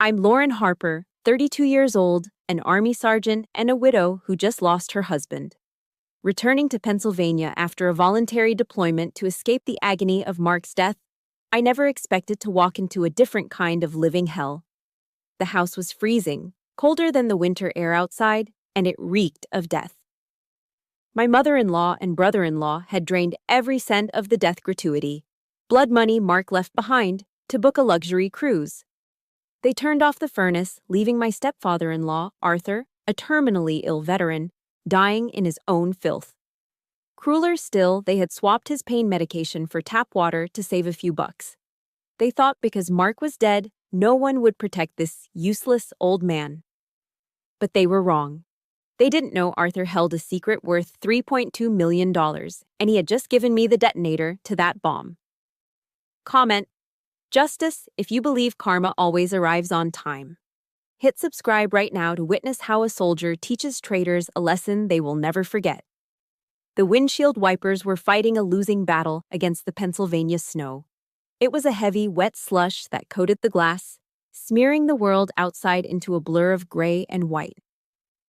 I'm Lauren Harper, 32 years old, an Army sergeant, and a widow who just lost her husband. Returning to Pennsylvania after a voluntary deployment to escape the agony of Mark's death, I never expected to walk into a different kind of living hell. The house was freezing, colder than the winter air outside, and it reeked of death. My mother-in-law and brother-in-law had drained every cent of the death gratuity, blood money Mark left behind, to book a luxury cruise. They turned off the furnace, leaving my stepfather-in-law, Arthur, a terminally ill veteran, dying in his own filth. Crueler still, they had swapped his pain medication for tap water to save a few bucks. They thought because Mark was dead, no one would protect this useless old man. But they were wrong. They didn't know Arthur held a secret worth $3.2 million, and he had just given me the detonator to that bomb. Comment: Justice, if you believe karma always arrives on time. Hit subscribe right now to witness how a soldier teaches traitors a lesson they will never forget. The windshield wipers were fighting a losing battle against the Pennsylvania snow. It was a heavy, wet slush that coated the glass, smearing the world outside into a blur of gray and white.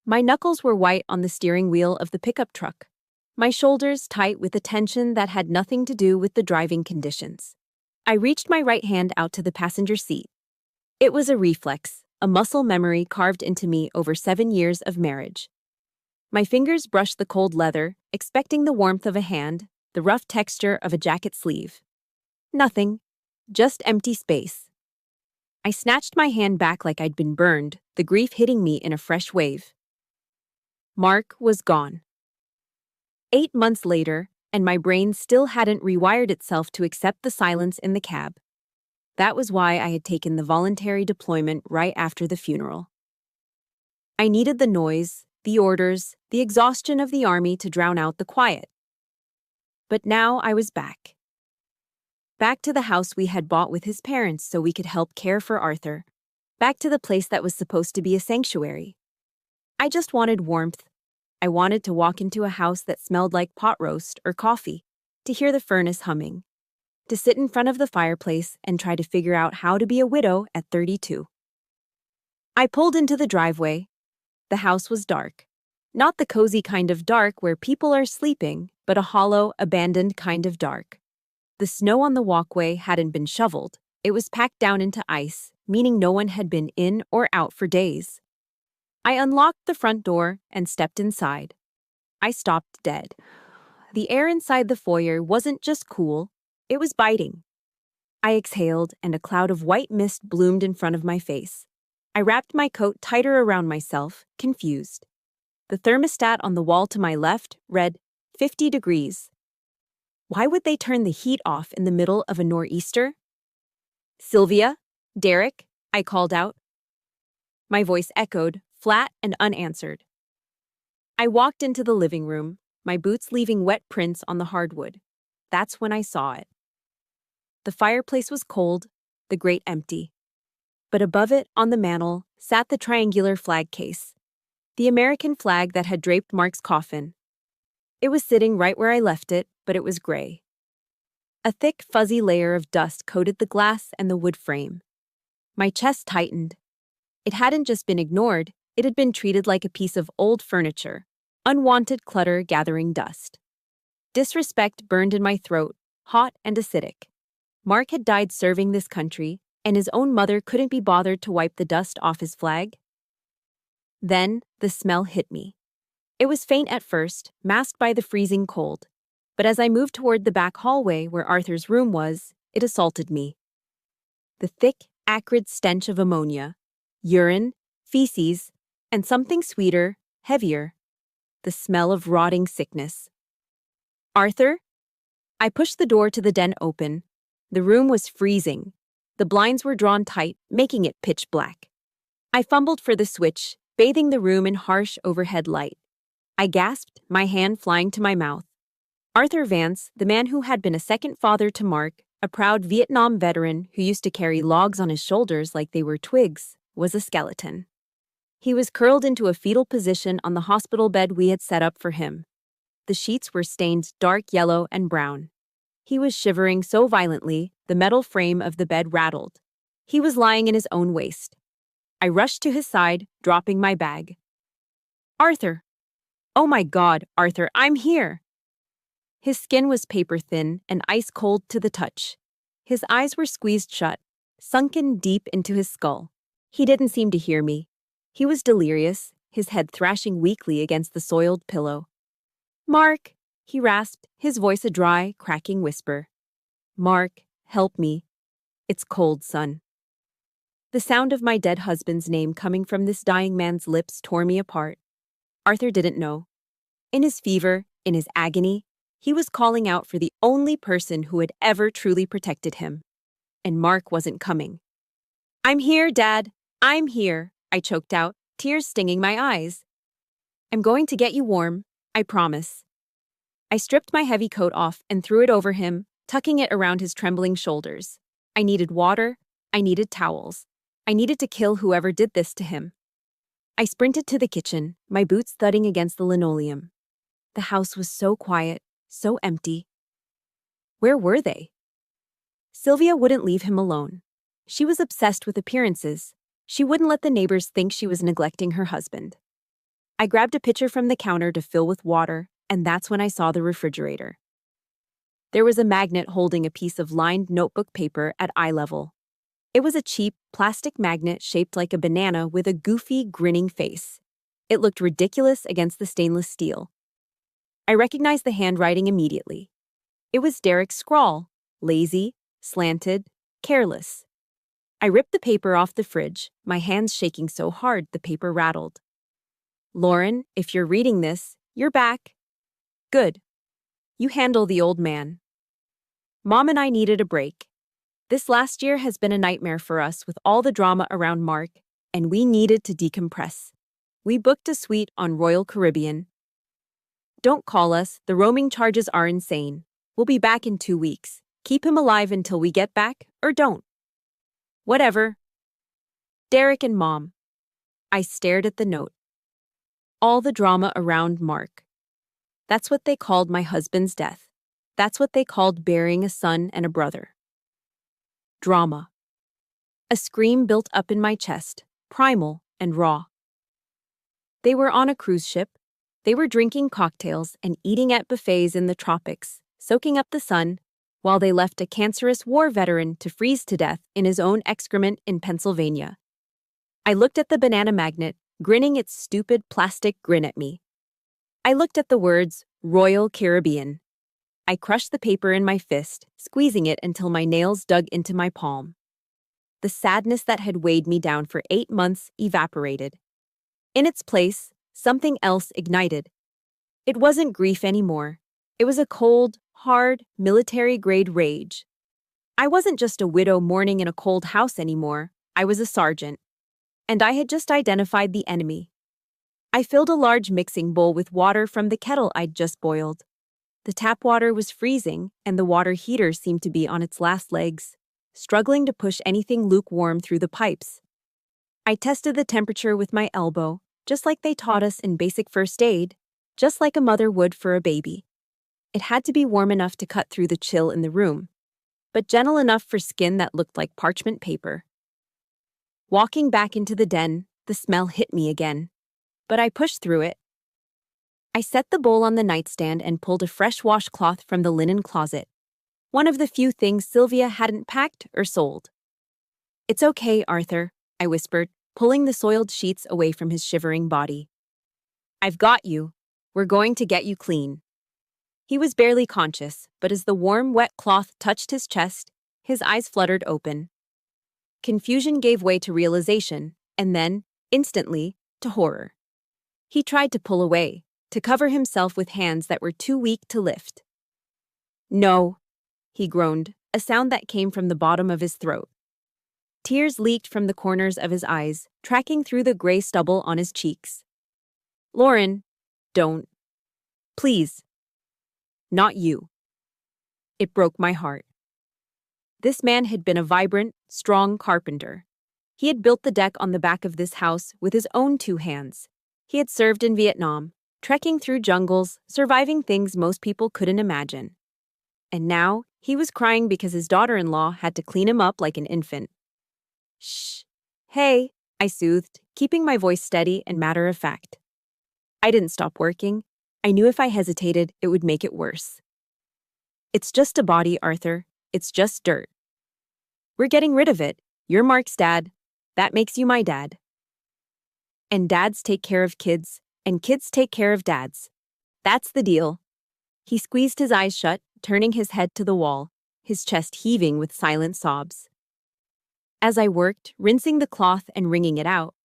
My knuckles were white on the steering wheel of the pickup truck, my shoulders tight with a tension that had nothing to do with the driving conditions. I reached my right hand out to the passenger seat. It was a reflex, a muscle memory carved into me over 7 years of marriage. My fingers brushed the cold leather, expecting the warmth of a hand, the rough texture of a jacket sleeve. Nothing, just empty space. I snatched my hand back like I'd been burned, the grief hitting me in a fresh wave. Mark was gone. 8 months later, and my brain still hadn't rewired itself to accept the silence in the cab. That was why I had taken the voluntary deployment right after the funeral. I needed the noise, the orders, the exhaustion of the army to drown out the quiet. But now I was back. Back to the house we had bought with his parents so we could help care for Arthur. Back to the place that was supposed to be a sanctuary. I just wanted warmth. I wanted to walk into a house that smelled like pot roast or coffee, to hear the furnace humming, to sit in front of the fireplace and try to figure out how to be a widow at 32. I pulled into the driveway. The house was dark. Not the cozy kind of dark where people are sleeping, but a hollow, abandoned kind of dark. The snow on the walkway hadn't been shoveled. It was packed down into ice, meaning no one had been in or out for days. I unlocked the front door and stepped inside. I stopped dead. The air inside the foyer wasn't just cool, it was biting. I exhaled, and a cloud of white mist bloomed in front of my face. I wrapped my coat tighter around myself, confused. The thermostat on the wall to my left read 50 degrees. Why would they turn the heat off in the middle of a nor'easter? Sylvia? Derek? I called out. My voice echoed, flat and unanswered. I walked into the living room, my boots leaving wet prints on the hardwood. That's when I saw it. The fireplace was cold, the grate empty. But above it, on the mantel, sat the triangular flag case, the American flag that had draped Mark's coffin. It was sitting right where I left it, but it was gray. A thick, fuzzy layer of dust coated the glass and the wood frame. My chest tightened. It hadn't just been ignored, it had been treated like a piece of old furniture, unwanted clutter gathering dust. Disrespect burned in my throat, hot and acidic. Mark had died serving this country, and his own mother couldn't be bothered to wipe the dust off his flag. Then, the smell hit me. It was faint at first, masked by the freezing cold, but as I moved toward the back hallway where Arthur's room was, it assaulted me. The thick, acrid stench of ammonia, urine, feces, and something sweeter, heavier, the smell of rotting sickness. Arthur? I pushed the door to the den open. The room was freezing. The blinds were drawn tight, making it pitch black. I fumbled for the switch, bathing the room in harsh overhead light. I gasped, my hand flying to my mouth. Arthur Vance, the man who had been a second father to Mark, a proud Vietnam veteran who used to carry logs on his shoulders like they were twigs, was a skeleton. He was curled into a fetal position on the hospital bed we had set up for him. The sheets were stained dark yellow and brown. He was shivering so violently, the metal frame of the bed rattled. He was lying in his own waste. I rushed to his side, dropping my bag. Arthur! Oh my God, Arthur, I'm here! His skin was paper-thin and ice-cold to the touch. His eyes were squeezed shut, sunken deep into his skull. He didn't seem to hear me. He was delirious, his head thrashing weakly against the soiled pillow. Mark, he rasped, his voice a dry, cracking whisper. Mark, help me. It's cold, son. The sound of my dead husband's name coming from this dying man's lips tore me apart. Arthur didn't know. In his fever, in his agony, he was calling out for the only person who had ever truly protected him. And Mark wasn't coming. I'm here, Dad. I'm here, I choked out, tears stinging my eyes. I'm going to get you warm, I promise. I stripped my heavy coat off and threw it over him, tucking it around his trembling shoulders. I needed water. I needed towels. I needed to kill whoever did this to him. I sprinted to the kitchen, my boots thudding against the linoleum. The house was so quiet, so empty. Where were they? Sylvia wouldn't leave him alone. She was obsessed with appearances. She wouldn't let the neighbors think she was neglecting her husband. I grabbed a pitcher from the counter to fill with water, and that's when I saw the refrigerator. There was a magnet holding a piece of lined notebook paper at eye level. It was a cheap, plastic magnet shaped like a banana with a goofy, grinning face. It looked ridiculous against the stainless steel. I recognized the handwriting immediately. It was Derek's scrawl, lazy, slanted, careless. I ripped the paper off the fridge, my hands shaking so hard the paper rattled. Lauren, if you're reading this, you're back. Good. You handle the old man. Mom and I needed a break. This last year has been a nightmare for us with all the drama around Mark, and we needed to decompress. We booked a suite on Royal Caribbean. Don't call us, the roaming charges are insane. We'll be back in 2 weeks. Keep him alive until we get back, or don't. Whatever. Derek and Mom. I stared at the note. All the drama around Mark. That's what they called my husband's death. That's what they called burying a son and a brother. Drama. A scream built up in my chest, primal and raw. They were on a cruise ship. They were drinking cocktails and eating at buffets in the tropics, soaking up the sun, while they left a cancerous war veteran to freeze to death in his own excrement in Pennsylvania. I looked at the banana magnet, grinning its stupid plastic grin at me. I looked at the words, Royal Caribbean. I crushed the paper in my fist, squeezing it until my nails dug into my palm. The sadness that had weighed me down for 8 months evaporated. In its place, something else ignited. It wasn't grief anymore. It was a cold, hard, military-grade rage. I wasn't just a widow mourning in a cold house anymore. I was a sergeant. And I had just identified the enemy. I filled a large mixing bowl with water from the kettle I'd just boiled. The tap water was freezing, and the water heater seemed to be on its last legs, struggling to push anything lukewarm through the pipes. I tested the temperature with my elbow, just like they taught us in basic first aid, just like a mother would for a baby. It had to be warm enough to cut through the chill in the room, but gentle enough for skin that looked like parchment paper. Walking back into the den, the smell hit me again, but I pushed through it. I set the bowl on the nightstand and pulled a fresh washcloth from the linen closet, one of the few things Sylvia hadn't packed or sold. It's okay, Arthur, I whispered, pulling the soiled sheets away from his shivering body. I've got you. We're going to get you clean. He was barely conscious, but as the warm, wet cloth touched his chest, his eyes fluttered open. Confusion gave way to realization, and then, instantly, to horror. He tried to pull away, to cover himself with hands that were too weak to lift. No, he groaned, a sound that came from the bottom of his throat. Tears leaked from the corners of his eyes, tracking through the gray stubble on his cheeks. Lauren, don't. Please. Not you. It broke my heart. This man had been a vibrant, strong carpenter. He had built the deck on the back of this house with his own 2 hands. He had served in Vietnam, trekking through jungles, surviving things most people couldn't imagine. And now, he was crying because his daughter-in-law had to clean him up like an infant. Shh. Hey, I soothed, keeping my voice steady and matter-of-fact. I didn't stop working. I knew if I hesitated, it would make it worse. It's just a body, Arthur. It's just dirt. We're getting rid of it. You're Mark's dad. That makes you my dad. And dads take care of kids, and kids take care of dads. That's the deal. He squeezed his eyes shut, turning his head to the wall, his chest heaving with silent sobs. As I worked, rinsing the cloth and wringing it out,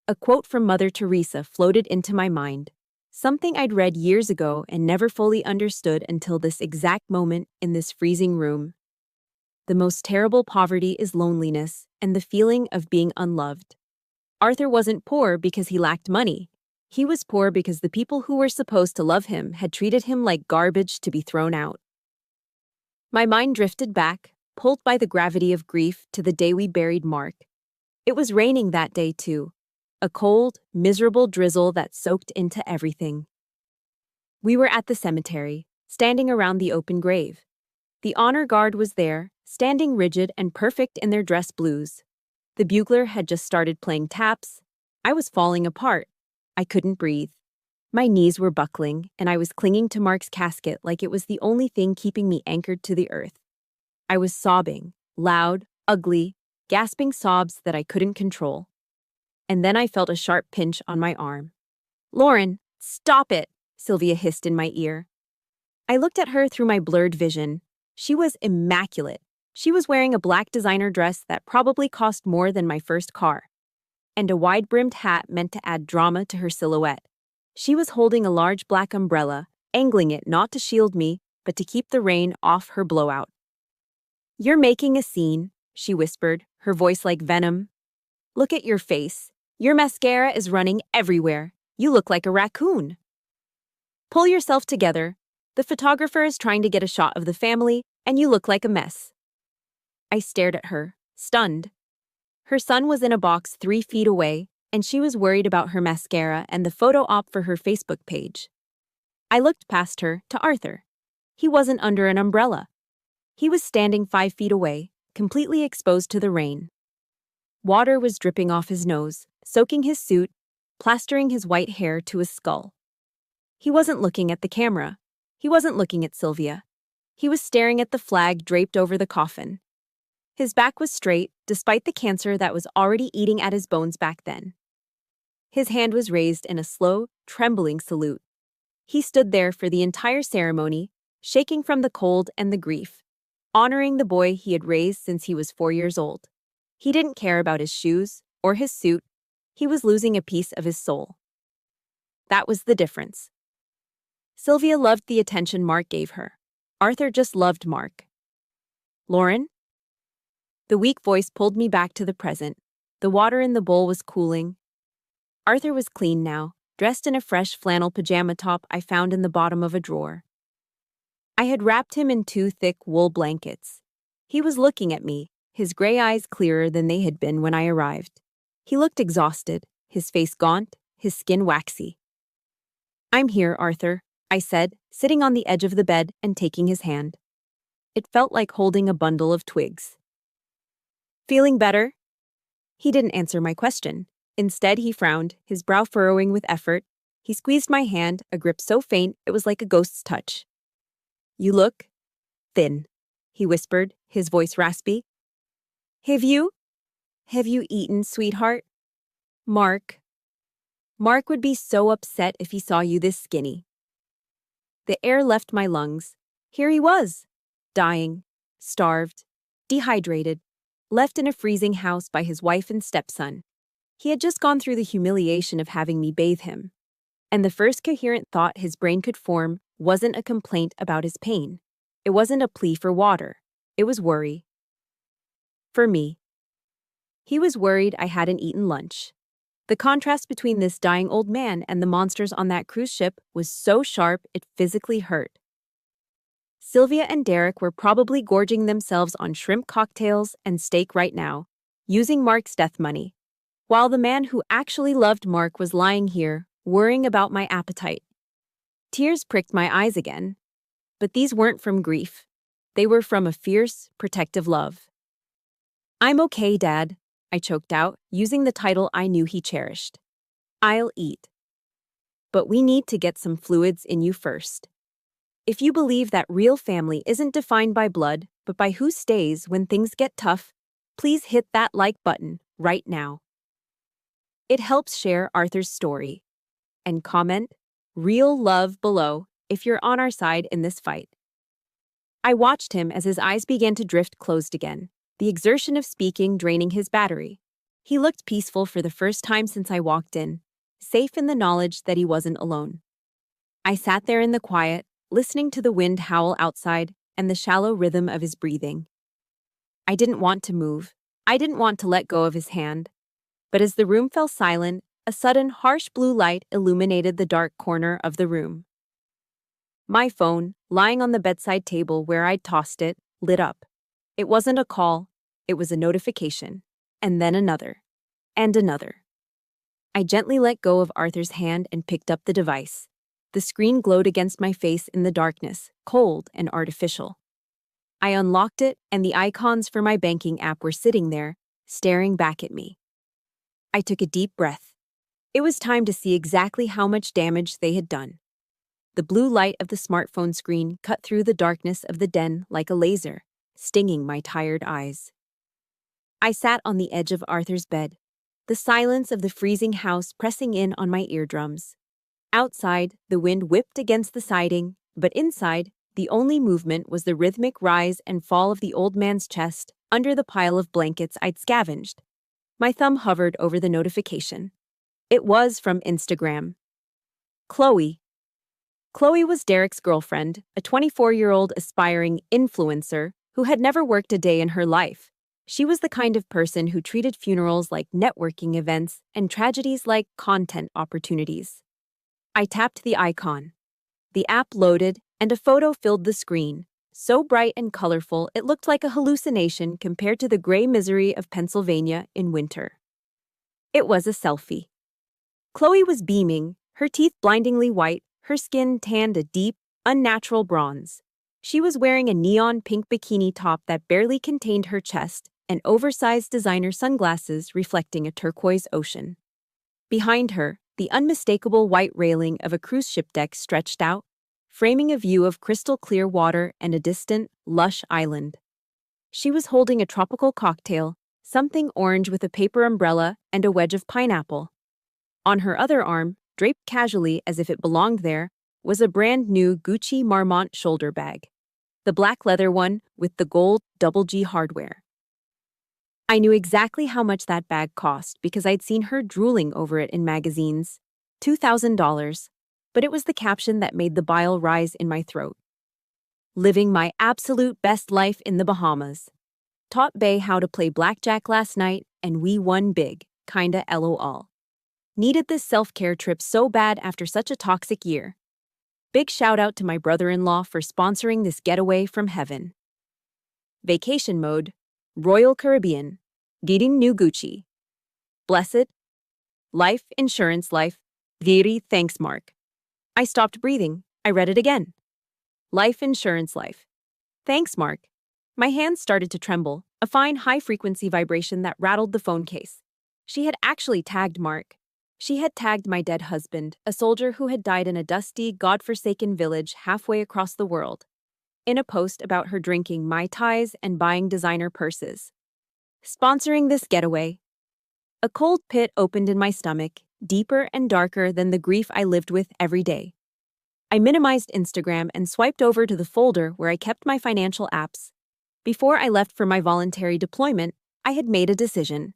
a quote from Mother Teresa floated into my mind, something I'd read years ago and never fully understood until this exact moment in this freezing room. The most terrible poverty is loneliness and the feeling of being unloved. Arthur wasn't poor because he lacked money. He was poor because the people who were supposed to love him had treated him like garbage to be thrown out. My mind drifted back, pulled by the gravity of grief, to the day we buried Mark. It was raining that day too, a cold, miserable drizzle that soaked into everything. We were at the cemetery, standing around the open grave. The honor guard was there, standing rigid and perfect in their dress blues. The bugler had just started playing taps. I was falling apart. I couldn't breathe. My knees were buckling, and I was clinging to Mark's casket like it was the only thing keeping me anchored to the earth. I was sobbing, loud, ugly, gasping sobs that I couldn't control. And then I felt a sharp pinch on my arm. "Lauren, stop it!" Sylvia hissed in my ear. I looked at her through my blurred vision. She was immaculate. She was wearing a black designer dress that probably cost more than my first car, and a wide-brimmed hat meant to add drama to her silhouette. She was holding a large black umbrella, angling it not to shield me, but to keep the rain off her blowout. "You're making a scene," she whispered, her voice like venom. "Look at your face. Your mascara is running everywhere. You look like a raccoon. Pull yourself together. The photographer is trying to get a shot of the family, and you look like a mess." I stared at her, stunned. Her son was in a box 3 feet away, and she was worried about her mascara and the photo op for her Facebook page. I looked past her to Arthur. He wasn't under an umbrella. He was standing 5 feet away, completely exposed to the rain. Water was dripping off his nose, soaking his suit, plastering his white hair to his skull. He wasn't looking at the camera. He wasn't looking at Sylvia. He was staring at the flag draped over the coffin. His back was straight, despite the cancer that was already eating at his bones back then. His hand was raised in a slow, trembling salute. He stood there for the entire ceremony, shaking from the cold and the grief, honoring the boy he had raised since he was 4 years old. He didn't care about his shoes or his suit. He was losing a piece of his soul. That was the difference. Sylvia loved the attention Mark gave her. Arthur just loved Mark. "Lauren?" The weak voice pulled me back to the present. The water in the bowl was cooling. Arthur was clean now, dressed in a fresh flannel pajama top I found in the bottom of a drawer. I had wrapped him in 2 thick wool blankets. He was looking at me, his gray eyes clearer than they had been when I arrived. He looked exhausted, his face gaunt, his skin waxy. "I'm here, Arthur," I said, sitting on the edge of the bed and taking his hand. It felt like holding a bundle of twigs. "Feeling better?" He didn't answer my question. Instead, he frowned, his brow furrowing with effort. He squeezed my hand, a grip so faint it was like a ghost's touch. "You look thin," he whispered, his voice raspy. Have you eaten, sweetheart? Mark would be so upset if he saw you this skinny." The air left my lungs. Here he was, dying, starved, dehydrated, left in a freezing house by his wife and stepson. He had just gone through the humiliation of having me bathe him. And the first coherent thought his brain could form wasn't a complaint about his pain. It wasn't a plea for water. It was worry. For me. He was worried I hadn't eaten lunch. The contrast between this dying old man and the monsters on that cruise ship was so sharp it physically hurt. Sylvia and Derek were probably gorging themselves on shrimp cocktails and steak right now, using Mark's death money, while the man who actually loved Mark was lying here, worrying about my appetite. Tears pricked my eyes again, but these weren't from grief. They were from a fierce, protective love. "I'm okay, Dad," I choked out, using the title I knew he cherished. I'll eat. But we need to get some fluids in you first. If you believe that real family isn't defined by blood, but by who stays when things get tough, please hit that like button right now. It helps share Arthur's story. And comment, real love below if you're on our side in this fight. I watched him as his eyes began to drift closed again, the exertion of speaking draining his battery. He looked peaceful for the first time since I walked in, safe in the knowledge that he wasn't alone. I sat there in the quiet, listening to the wind howl outside and the shallow rhythm of his breathing. I didn't want to move. I didn't want to let go of his hand. But as the room fell silent, a sudden harsh blue light illuminated the dark corner of the room. My phone, lying on the bedside table where I'd tossed it, lit up. It wasn't a call, it was a notification. And then another. And another. I gently let go of Arthur's hand and picked up the device. The screen glowed against my face in the darkness, cold and artificial. I unlocked it, and the icons for my banking app were sitting there, staring back at me. I took a deep breath. It was time to see exactly how much damage they had done. The blue light of the smartphone screen cut through the darkness of the den like a laser, stinging my tired eyes. I sat on the edge of Arthur's bed, the silence of the freezing house pressing in on my eardrums. Outside, the wind whipped against the siding, but inside, the only movement was the rhythmic rise and fall of the old man's chest under the pile of blankets I'd scavenged. My thumb hovered over the notification. It was from Instagram. Chloe. Chloe was Derek's girlfriend, a 24-year-old aspiring influencer who had never worked a day in her life. She was the kind of person who treated funerals like networking events and tragedies like content opportunities. I tapped the icon. The app loaded, and a photo filled the screen, so bright and colorful it looked like a hallucination compared to the gray misery of Pennsylvania in winter. It was a selfie. Chloe was beaming, her teeth blindingly white, her skin tanned a deep, unnatural bronze. She was wearing a neon pink bikini top that barely contained her chest and oversized designer sunglasses reflecting a turquoise ocean. Behind her, the unmistakable white railing of a cruise ship deck stretched out, framing a view of crystal-clear water and a distant, lush island. She was holding a tropical cocktail, something orange with a paper umbrella and a wedge of pineapple. On her other arm, draped casually as if it belonged there, was a brand-new Gucci Marmont shoulder bag. The black leather one with the gold double G hardware. I knew exactly how much that bag cost because I'd seen her drooling over it in magazines. $2,000. But it was the caption that made the bile rise in my throat. Living my absolute best life in the Bahamas. Taught Bay how to play blackjack last night, and we won big, kinda LOL. Needed this self-care trip so bad after such a toxic year. Big shout out to my brother-in-law for sponsoring this getaway from heaven. Vacation mode, Royal Caribbean, getting new Gucci. Blessed. Life insurance life, very thanks Mark. I stopped breathing. I read it again. Life insurance life. Thanks, Mark. My hands started to tremble, a fine high-frequency vibration that rattled the phone case. She had actually tagged Mark. She had tagged my dead husband, a soldier who had died in a dusty, God-forsaken village halfway across the world, in a post about her drinking Mai Tais and buying designer purses. Sponsoring this getaway. A cold pit opened in my stomach, deeper and darker than the grief I lived with every day. I minimized Instagram and swiped over to the folder where I kept my financial apps. Before I left for my voluntary deployment, I had made a decision.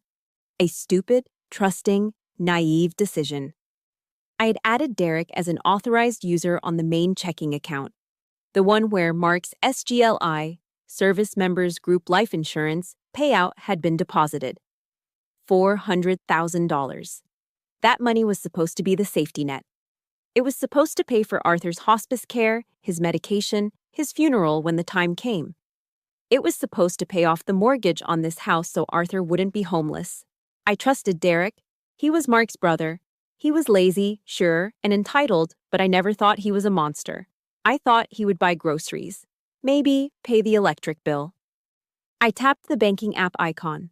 A stupid, trusting, naive decision. I had added Derek as an authorized user on the main checking account, the one where Mark's SGLI, Service Members Group Life Insurance, payout had been deposited. $400,000. That money was supposed to be the safety net. It was supposed to pay for Arthur's hospice care, his medication, his funeral when the time came. It was supposed to pay off the mortgage on this house so Arthur wouldn't be homeless. I trusted Derek. He was Mark's brother. He was lazy, sure, and entitled, but I never thought he was a monster. I thought he would buy groceries. Maybe pay the electric bill. I tapped the banking app icon.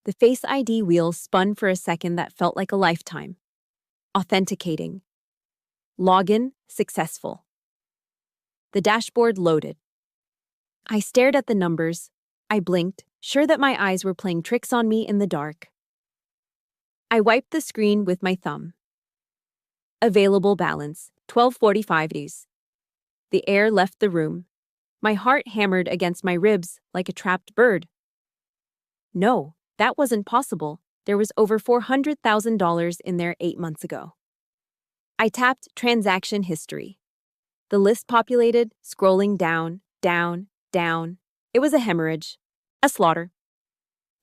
The Face ID wheel spun for a second that felt like a lifetime. Authenticating. Login successful. The dashboard loaded. I stared at the numbers. I blinked, sure that my eyes were playing tricks on me in the dark. I wiped the screen with my thumb. Available balance, 1245 days. The air left the room. My heart hammered against my ribs like a trapped bird. No, that wasn't possible. There was over $400,000 in there 8 months ago. I tapped transaction history. The list populated, scrolling down, down, down. It was a hemorrhage. A slaughter.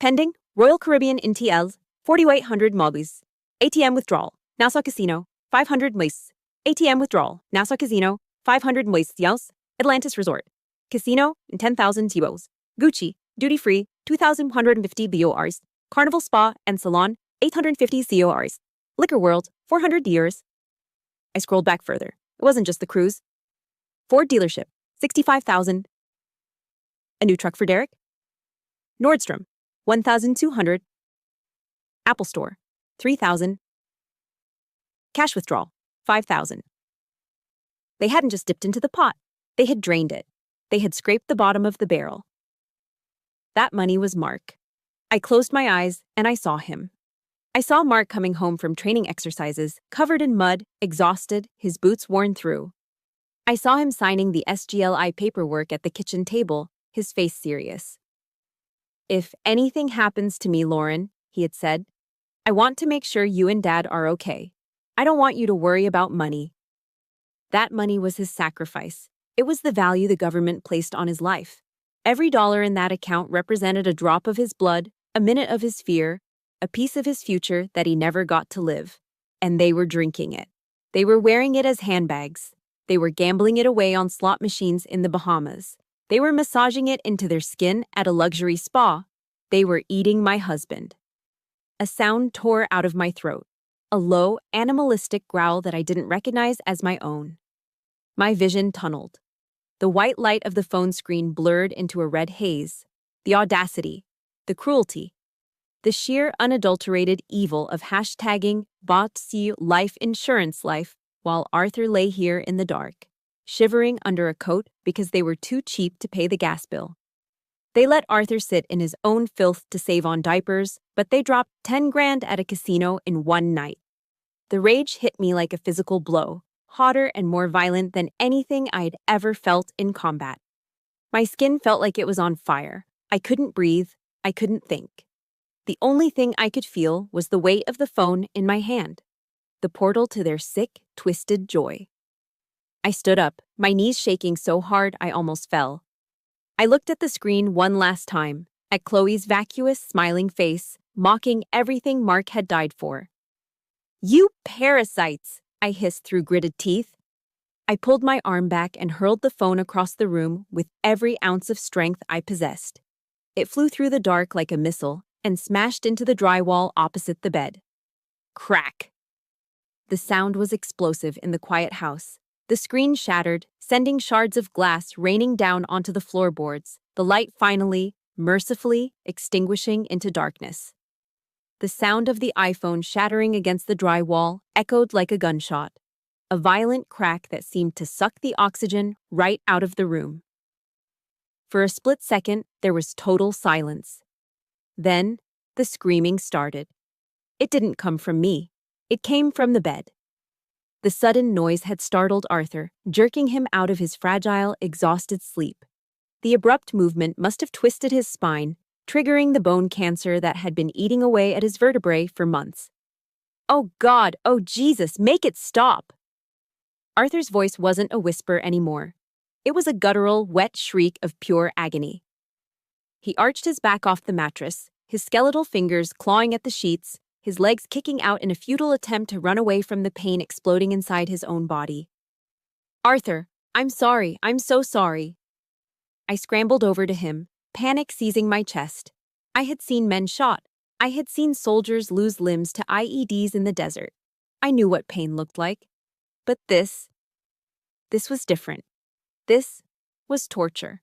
Pending, Royal Caribbean NTLs, 4,800 Mobis. ATM withdrawal, Nassau Casino, 500 Mois. ATM withdrawal, Nassau Casino, 500 Mois. Atlantis Resort. Casino, 10,000 Tibos. Gucci, duty-free, 2,150 BORs. Carnival Spa and Salon, 850 CORs. Liquor World, 400 years. I scrolled back further. It wasn't just the cruise. Ford dealership, 65,000. A new truck for Derek? Nordstrom, 1,200. Apple Store, 3,000. Cash withdrawal, 5,000. They hadn't just dipped into the pot. They had drained it. They had scraped the bottom of the barrel. That money was Mark. I closed my eyes and I saw him. I saw Mark coming home from training exercises, covered in mud, exhausted, his boots worn through. I saw him signing the SGLI paperwork at the kitchen table, his face serious. "If anything happens to me, Lauren," he had said, "I want to make sure you and Dad are okay. I don't want you to worry about money." That money was his sacrifice. It was the value the government placed on his life. Every dollar in that account represented a drop of his blood, a minute of his fear, a piece of his future that he never got to live. And they were drinking it. They were wearing it as handbags. They were gambling it away on slot machines in the Bahamas. They were massaging it into their skin at a luxury spa. They were eating my husband. A sound tore out of my throat, a low, animalistic growl that I didn't recognize as my own. My vision tunneled. The white light of the phone screen blurred into a red haze. The audacity, the cruelty, the sheer unadulterated evil of hashtagging #BotC life insurance life while Arthur lay here in the dark, shivering under a coat because they were too cheap to pay the gas bill. They let Arthur sit in his own filth to save on diapers, but they dropped 10 grand at a casino in one night. The rage hit me like a physical blow, hotter and more violent than anything I'd ever felt in combat. My skin felt like it was on fire. I couldn't breathe. I couldn't think. The only thing I could feel was the weight of the phone in my hand, the portal to their sick, twisted joy. I stood up, my knees shaking so hard I almost fell. I looked at the screen one last time, at Chloe's vacuous, smiling face, mocking everything Mark had died for. "You parasites!" I hissed through gritted teeth. I pulled my arm back and hurled the phone across the room with every ounce of strength I possessed. It flew through the dark like a missile and smashed into the drywall opposite the bed. Crack! The sound was explosive in the quiet house. The screen shattered, sending shards of glass raining down onto the floorboards, the light finally, mercifully, extinguishing into darkness. The sound of the iPhone shattering against the drywall echoed like a gunshot, a violent crack that seemed to suck the oxygen right out of the room. For a split second, there was total silence. Then, the screaming started. It didn't come from me. It came from the bed. The sudden noise had startled Arthur, jerking him out of his fragile, exhausted sleep. The abrupt movement must have twisted his spine, triggering the bone cancer that had been eating away at his vertebrae for months. "Oh God, oh Jesus, make it stop!" Arthur's voice wasn't a whisper anymore. It was a guttural, wet shriek of pure agony. He arched his back off the mattress, his skeletal fingers clawing at the sheets, his legs kicking out in a futile attempt to run away from the pain exploding inside his own body. "Arthur, I'm sorry, I'm so sorry." I scrambled over to him, panic seizing my chest. I had seen men shot. I had seen soldiers lose limbs to IEDs in the desert. I knew what pain looked like. But this was different. This was torture.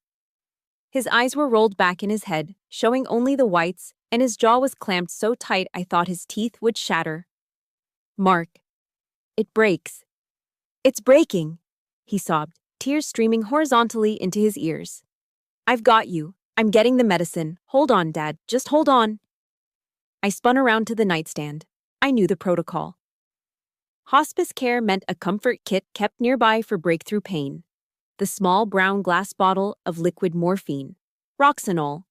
His eyes were rolled back in his head, showing only the whites, and his jaw was clamped so tight I thought his teeth would shatter. "Mark, it breaks. It's breaking," he sobbed, tears streaming horizontally into his ears. "I've got you. I'm getting the medicine. Hold on, Dad. Just hold on." I spun around to the nightstand. I knew the protocol. Hospice care meant a comfort kit kept nearby for breakthrough pain. The small brown glass bottle of liquid morphine. Roxanol.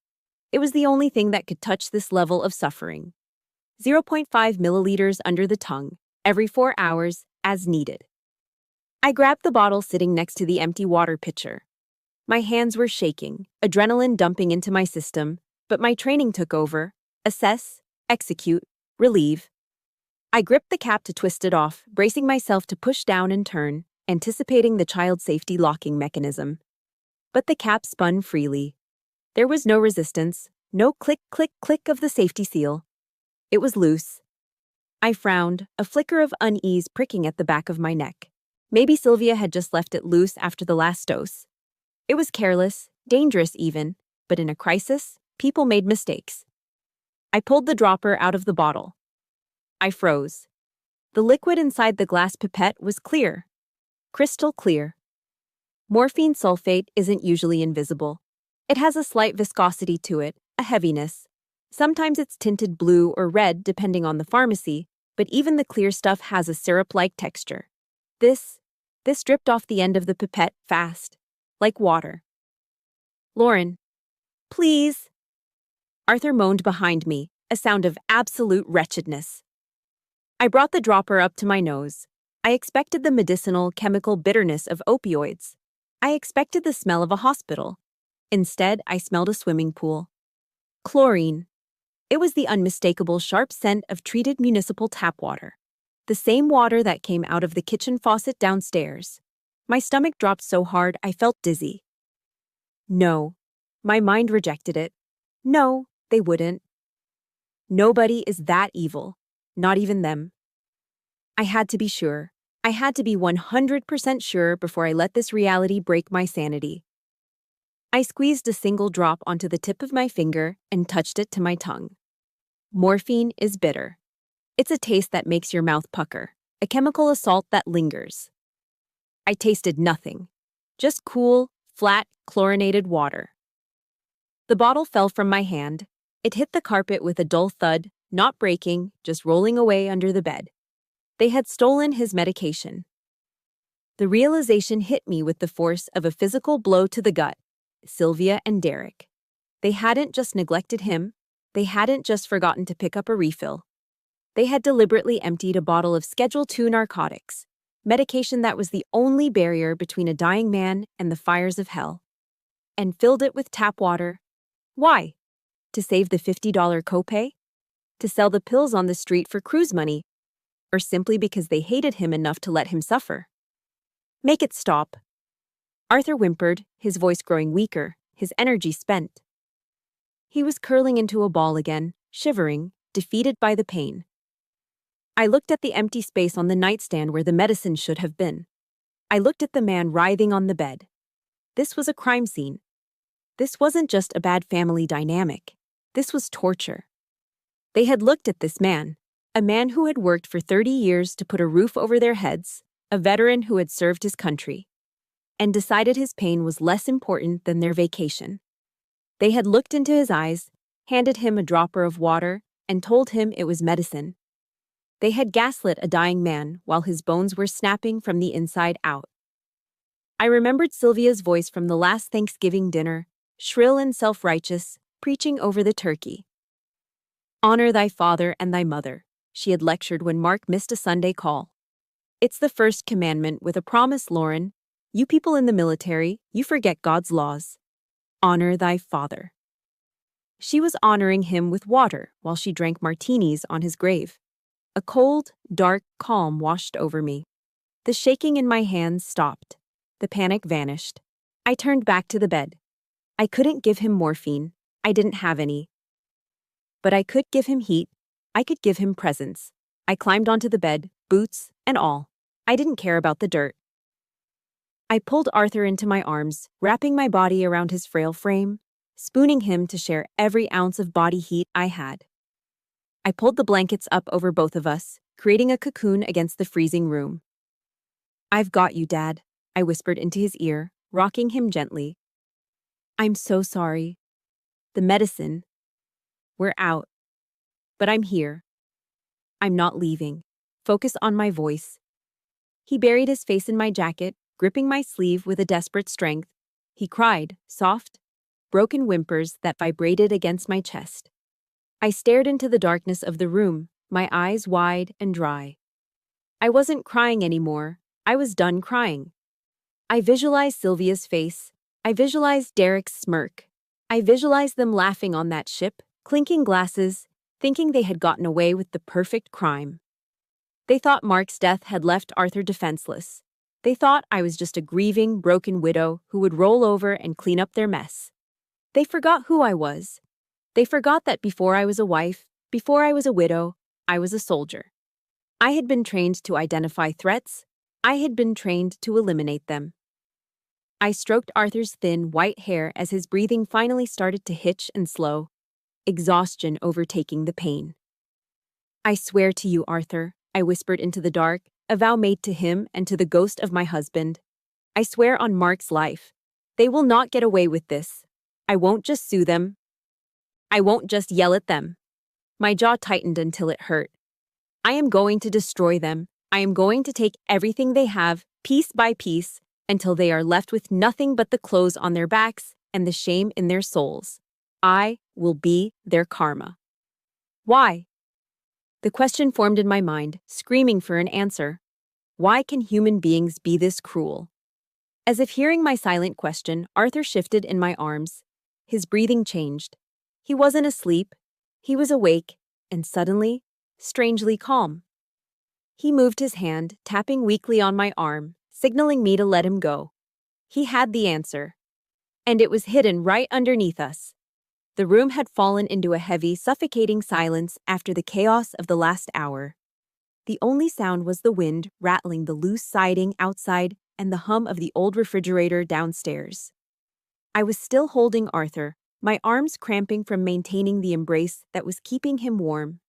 It was the only thing that could touch this level of suffering. 0.5 milliliters under the tongue, every 4 hours, as needed. I grabbed the bottle sitting next to the empty water pitcher. My hands were shaking, adrenaline dumping into my system, but my training took over. Assess, execute, relieve. I gripped the cap to twist it off, bracing myself to push down and turn, anticipating the child safety locking mechanism. But the cap spun freely. There was no resistance, no click, click, click of the safety seal. It was loose. I frowned, a flicker of unease pricking at the back of my neck. Maybe Sylvia had just left it loose after the last dose. It was careless, dangerous even, but in a crisis, people made mistakes. I pulled the dropper out of the bottle. I froze. The liquid inside the glass pipette was clear. Crystal clear. Morphine sulfate isn't usually invisible. It has a slight viscosity to it, a heaviness. Sometimes it's tinted blue or red depending on the pharmacy, but even the clear stuff has a syrup-like texture. This dripped off the end of the pipette fast, like water. "Lauren, please." Arthur moaned behind me, a sound of absolute wretchedness. I brought the dropper up to my nose. I expected the medicinal, chemical bitterness of opioids. I expected the smell of a hospital. Instead, I smelled a swimming pool. Chlorine. It was the unmistakable sharp scent of treated municipal tap water. The same water that came out of the kitchen faucet downstairs. My stomach dropped so hard I felt dizzy. No. My mind rejected it. No, they wouldn't. Nobody is that evil. Not even them. I had to be sure. I had to be 100% sure before I let this reality break my sanity. I squeezed a single drop onto the tip of my finger and touched it to my tongue. Morphine is bitter. It's a taste that makes your mouth pucker, a chemical assault that lingers. I tasted nothing. Just cool, flat, chlorinated water. The bottle fell from my hand. It hit the carpet with a dull thud, not breaking, just rolling away under the bed. They had stolen his medication. The realization hit me with the force of a physical blow to the gut. Sylvia and Derek. They hadn't just neglected him. They hadn't just forgotten to pick up a refill. They had deliberately emptied a bottle of Schedule II narcotics, medication that was the only barrier between a dying man and the fires of hell, and filled it with tap water. Why? To save the $50 copay? To sell the pills on the street for cruise money? Or simply because they hated him enough to let him suffer? Make it stop. Arthur whimpered, his voice growing weaker, his energy spent. He was curling into a ball again, shivering, defeated by the pain. I looked at the empty space on the nightstand where the medicine should have been. I looked at the man writhing on the bed. This was a crime scene. This wasn't just a bad family dynamic. This was torture. They had looked at this man, a man who had worked for 30 years to put a roof over their heads, a veteran who had served his country, and decided his pain was less important than their vacation. They had looked into his eyes, handed him a dropper of water, and told him it was medicine. They had gaslit a dying man while his bones were snapping from the inside out. I remembered Sylvia's voice from the last Thanksgiving dinner, shrill and self-righteous, preaching over the turkey. "Honor thy father and thy mother," she had lectured when Mark missed a Sunday call. "It's the first commandment with a promise, Lauren. You people in the military, you forget God's laws. Honor thy father." She was honoring him with water while she drank martinis on his grave. A cold, dark calm washed over me. The shaking in my hands stopped. The panic vanished. I turned back to the bed. I couldn't give him morphine. I didn't have any. But I could give him heat. I could give him presence. I climbed onto the bed, boots and all. I didn't care about the dirt. I pulled Arthur into my arms, wrapping my body around his frail frame. spooning him to share every ounce of body heat I had. I pulled the blankets up over both of us, creating a cocoon against the freezing room. "I've got you, Dad," I whispered into his ear, rocking him gently. "I'm so sorry. The medicine. We're out. But I'm here. I'm not leaving." Focus on my voice. He buried his face in my jacket, gripping my sleeve with a desperate strength. He cried, soft, broken whimpers that vibrated against my chest. I stared into the darkness of the room, my eyes wide and dry. I wasn't crying anymore. I was done crying. I visualized Sylvia's face. I visualized Derek's smirk. I visualized them laughing on that ship, clinking glasses, thinking they had gotten away with the perfect crime. They thought Mark's death had left Arthur defenseless. They thought I was just a grieving, broken widow who would roll over and clean up their mess. They forgot who I was. They forgot that before I was a wife, before I was a widow, I was a soldier. I had been trained to identify threats. I had been trained to eliminate them. I stroked Arthur's thin, white hair as his breathing finally started to hitch and slow, exhaustion overtaking the pain. "I swear to you, Arthur," I whispered into the dark, a vow made to him and to the ghost of my husband. "I swear on Mark's life. They will not get away with this. I won't just sue them. I won't just yell at them." My jaw tightened until it hurt. "I am going to destroy them. I am going to take everything they have, piece by piece, until they are left with nothing but the clothes on their backs and the shame in their souls. I will be their karma." "Why?" The question formed in my mind, screaming for an answer. Why can human beings be this cruel? As if hearing my silent question, Arthur shifted in my arms. His breathing changed. He wasn't asleep. He was awake, and suddenly, strangely calm. He moved his hand, tapping weakly on my arm, signaling me to let him go. He had the answer. And it was hidden right underneath us. The room had fallen into a heavy, suffocating silence after the chaos of the last hour. The only sound was the wind rattling the loose siding outside and the hum of the old refrigerator downstairs. I was still holding Arthur, my arms cramping from maintaining the embrace that was keeping him warm,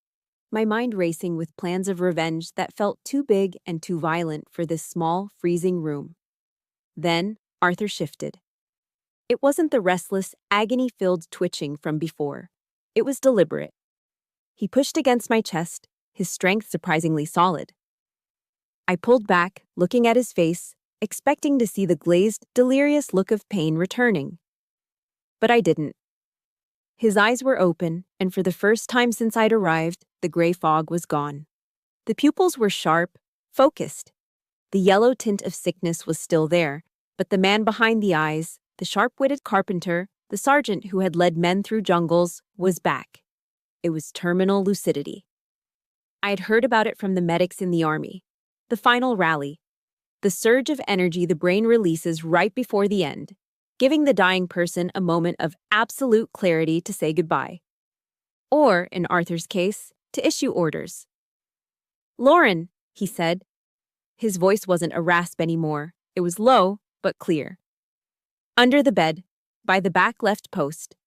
my mind racing with plans of revenge that felt too big and too violent for this small, freezing room. Then, Arthur shifted. It wasn't the restless, agony-filled twitching from before. It was deliberate. He pushed against my chest, his strength surprisingly solid. I pulled back, looking at his face, expecting to see the glazed, delirious look of pain returning. But I didn't. His eyes were open, and for the first time since I'd arrived, the gray fog was gone. The pupils were sharp, focused. The yellow tint of sickness was still there, but the man behind the eyes, the sharp-witted carpenter, the sergeant who had led men through jungles, was back. It was terminal lucidity. I had heard about it from the medics in the army. The final rally. The surge of energy the brain releases right before the end, giving the dying person a moment of absolute clarity to say goodbye. Or, in Arthur's case, to issue orders. "Lauren," he said. His voice wasn't a rasp anymore. It was low, but clear. "Under the bed, by the back left post."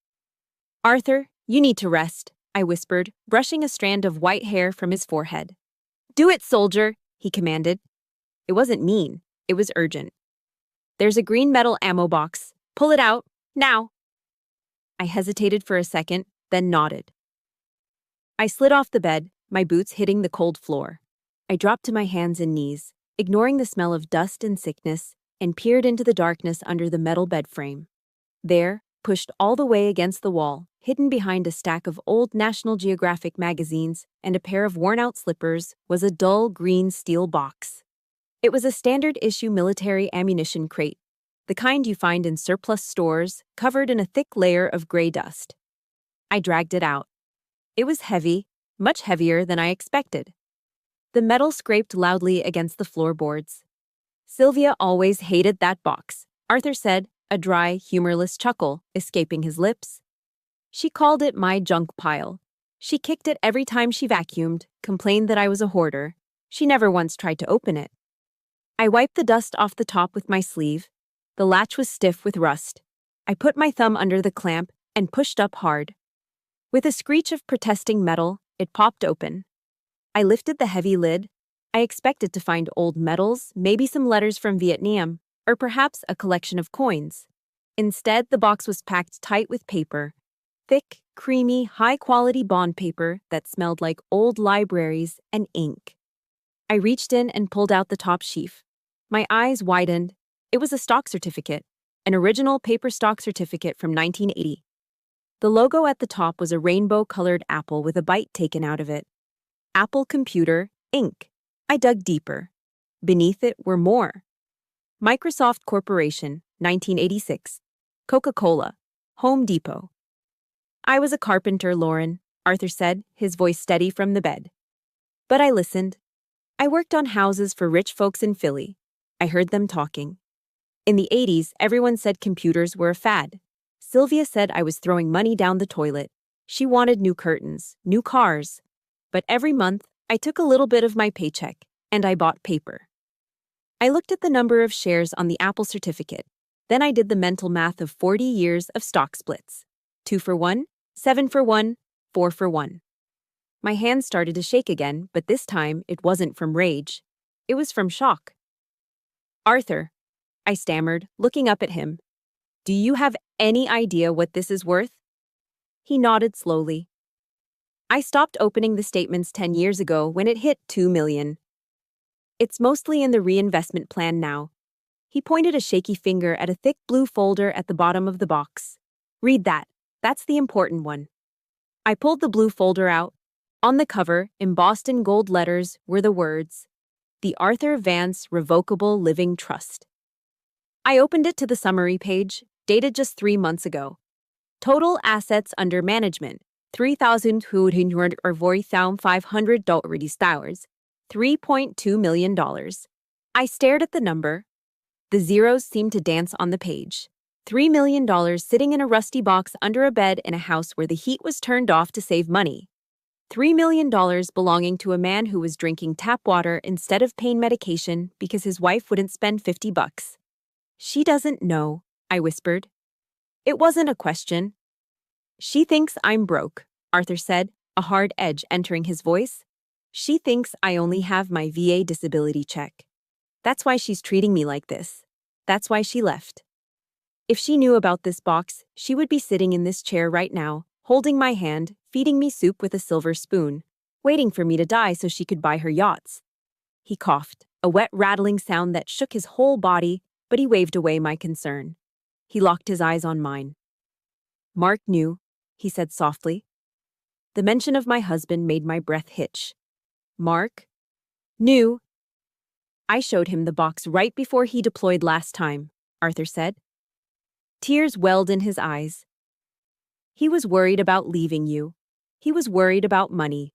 "Arthur, you need to rest," I whispered, brushing a strand of white hair from his forehead. "Do it, soldier," he commanded. It wasn't mean. It was urgent. "There's a green metal ammo box. Pull it out, now." I hesitated for a second, then nodded. I slid off the bed, my boots hitting the cold floor. I dropped to my hands and knees, ignoring the smell of dust and sickness, and peered into the darkness under the metal bed frame. There, pushed all the way against the wall, hidden behind a stack of old National Geographic magazines and a pair of worn-out slippers, was a dull green steel box. It was a standard-issue military ammunition crate, the kind you find in surplus stores, covered in a thick layer of gray dust. I dragged it out. It was heavy, much heavier than I expected. The metal scraped loudly against the floorboards. "Sylvia always hated that box," Arthur said, a dry, humorless chuckle escaping his lips. "She called it my junk pile. She kicked it every time she vacuumed, complained that I was a hoarder. She never once tried to open it." I wiped the dust off the top with my sleeve. The latch was stiff with rust. I put my thumb under the clamp, and pushed up hard. With a screech of protesting metal, it popped open. I lifted the heavy lid. I expected to find old medals, maybe some letters from Vietnam, or perhaps a collection of coins. Instead, the box was packed tight with paper. Thick, creamy, high-quality bond paper that smelled like old libraries and ink. I reached in and pulled out the top sheaf. My eyes widened. It was a stock certificate, an original paper stock certificate from 1980. The logo at the top was a rainbow-colored apple with a bite taken out of it. Apple Computer, Inc. I dug deeper. Beneath it were more. Microsoft Corporation, 1986. Coca-Cola. Home Depot. I was a carpenter, Lauren, Arthur said, his voice steady from the bed. But I listened. I worked on houses for rich folks in Philly. I heard them talking. In the 80s, everyone said computers were a fad. Sylvia said I was throwing money down the toilet. She wanted new curtains, new cars. But every month, I took a little bit of my paycheck, and I bought paper. I looked at the number of shares on the Apple certificate. Then I did the mental math of 40 years of stock splits. 2 for 1, 7 for 1, 4 for 1. My hands started to shake again, but this time it wasn't from rage. It was from shock. Arthur, I stammered, looking up at him. Do you have any idea what this is worth? He nodded slowly. I stopped opening the statements 10 years ago when it hit 2 million. It's mostly in the reinvestment plan now. He pointed a shaky finger at a thick blue folder at the bottom of the box. Read that. That's the important one. I pulled the blue folder out. On the cover, embossed in gold letters, were the words, The Arthur Vance Revocable Living Trust. I opened it to the summary page, dated just 3 months ago. Total assets under management, $3,240,500, $3.2 million. I stared at the number. The zeros seemed to dance on the page. $3 million sitting in a rusty box under a bed in a house where the heat was turned off to save money. $3 million belonging to a man who was drinking tap water instead of pain medication because his wife wouldn't spend $50. She doesn't know, I whispered. It wasn't a question. She thinks I'm broke, Arthur said, a hard edge entering his voice. She thinks I only have my VA disability check. That's why she's treating me like this. That's why she left. If she knew about this box, she would be sitting in this chair right now, holding my hand, feeding me soup with a silver spoon, waiting for me to die so she could buy her yachts. He coughed, a wet rattling sound that shook his whole body, but he waved away my concern. He locked his eyes on mine. Mark knew, he said softly. The mention of my husband made my breath hitch. Mark knew. I showed him the box right before he deployed last time, Arthur said. Tears welled in his eyes. He was worried about leaving you. He was worried about money.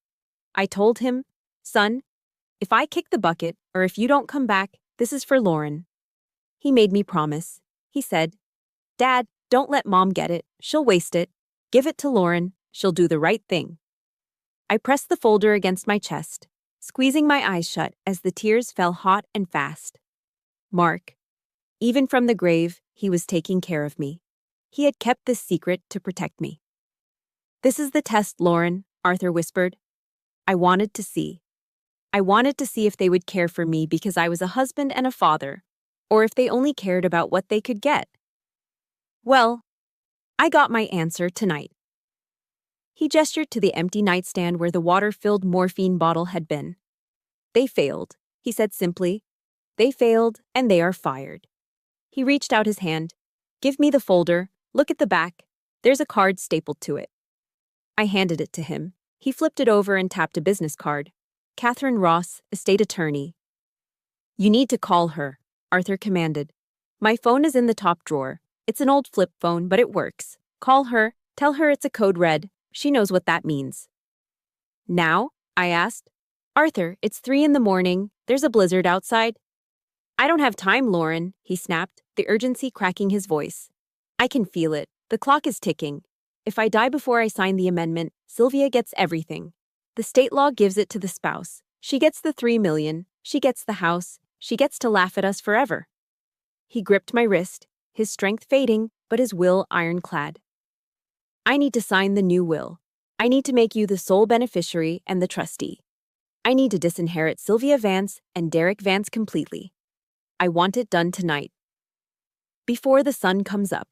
I told him, son, if I kick the bucket or if you don't come back, this is for Lauren. He made me promise. He said, Dad, don't let Mom get it. She'll waste it. Give it to Lauren. She'll do the right thing. I pressed the folder against my chest, squeezing my eyes shut as the tears fell hot and fast. Mark. Even from the grave, he was taking care of me. He had kept this secret to protect me. This is the test, Lauren, Arthur whispered. I wanted to see. I wanted to see if they would care for me because I was a husband and a father, or if they only cared about what they could get. Well, I got my answer tonight. He gestured to the empty nightstand where the water-filled morphine bottle had been. They failed, he said simply. They failed, and they are fired. He reached out his hand. Give me the folder. Look at the back. There's a card stapled to it. I handed it to him. He flipped it over and tapped a business card. Catherine Ross, estate attorney. You need to call her, Arthur commanded. My phone is in the top drawer. It's an old flip phone, but it works. Call her. Tell her it's a code red. She knows what that means. Now? I asked. Arthur, it's 3 a.m. There's a blizzard outside. I don't have time, Lauren, he snapped, the urgency cracking his voice. I can feel it. The clock is ticking. If I die before I sign the amendment, Sylvia gets everything. The state law gives it to the spouse. She gets the $3 million. She gets the house. She gets to laugh at us forever. He gripped my wrist, his strength fading, but his will ironclad. I need to sign the new will. I need to make you the sole beneficiary and the trustee. I need to disinherit Sylvia Vance and Derek Vance completely. I want it done tonight. Before the sun comes up.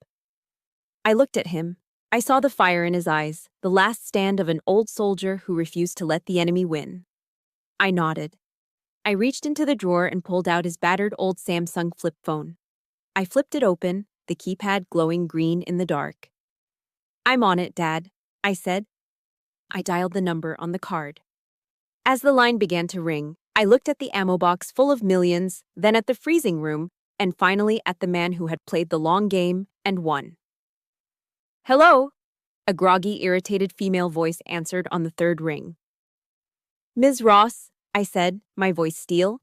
I looked at him. I saw the fire in his eyes, the last stand of an old soldier who refused to let the enemy win. I nodded. I reached into the drawer and pulled out his battered old Samsung flip phone. I flipped it open, the keypad glowing green in the dark. "I'm on it, Dad," I said. I dialed the number on the card. As the line began to ring, I looked at the ammo box full of millions, then at the freezing room, and finally at the man who had played the long game and won. "Hello?" A groggy, irritated female voice answered on the third ring. "Ms. Ross," I said, my voice steel.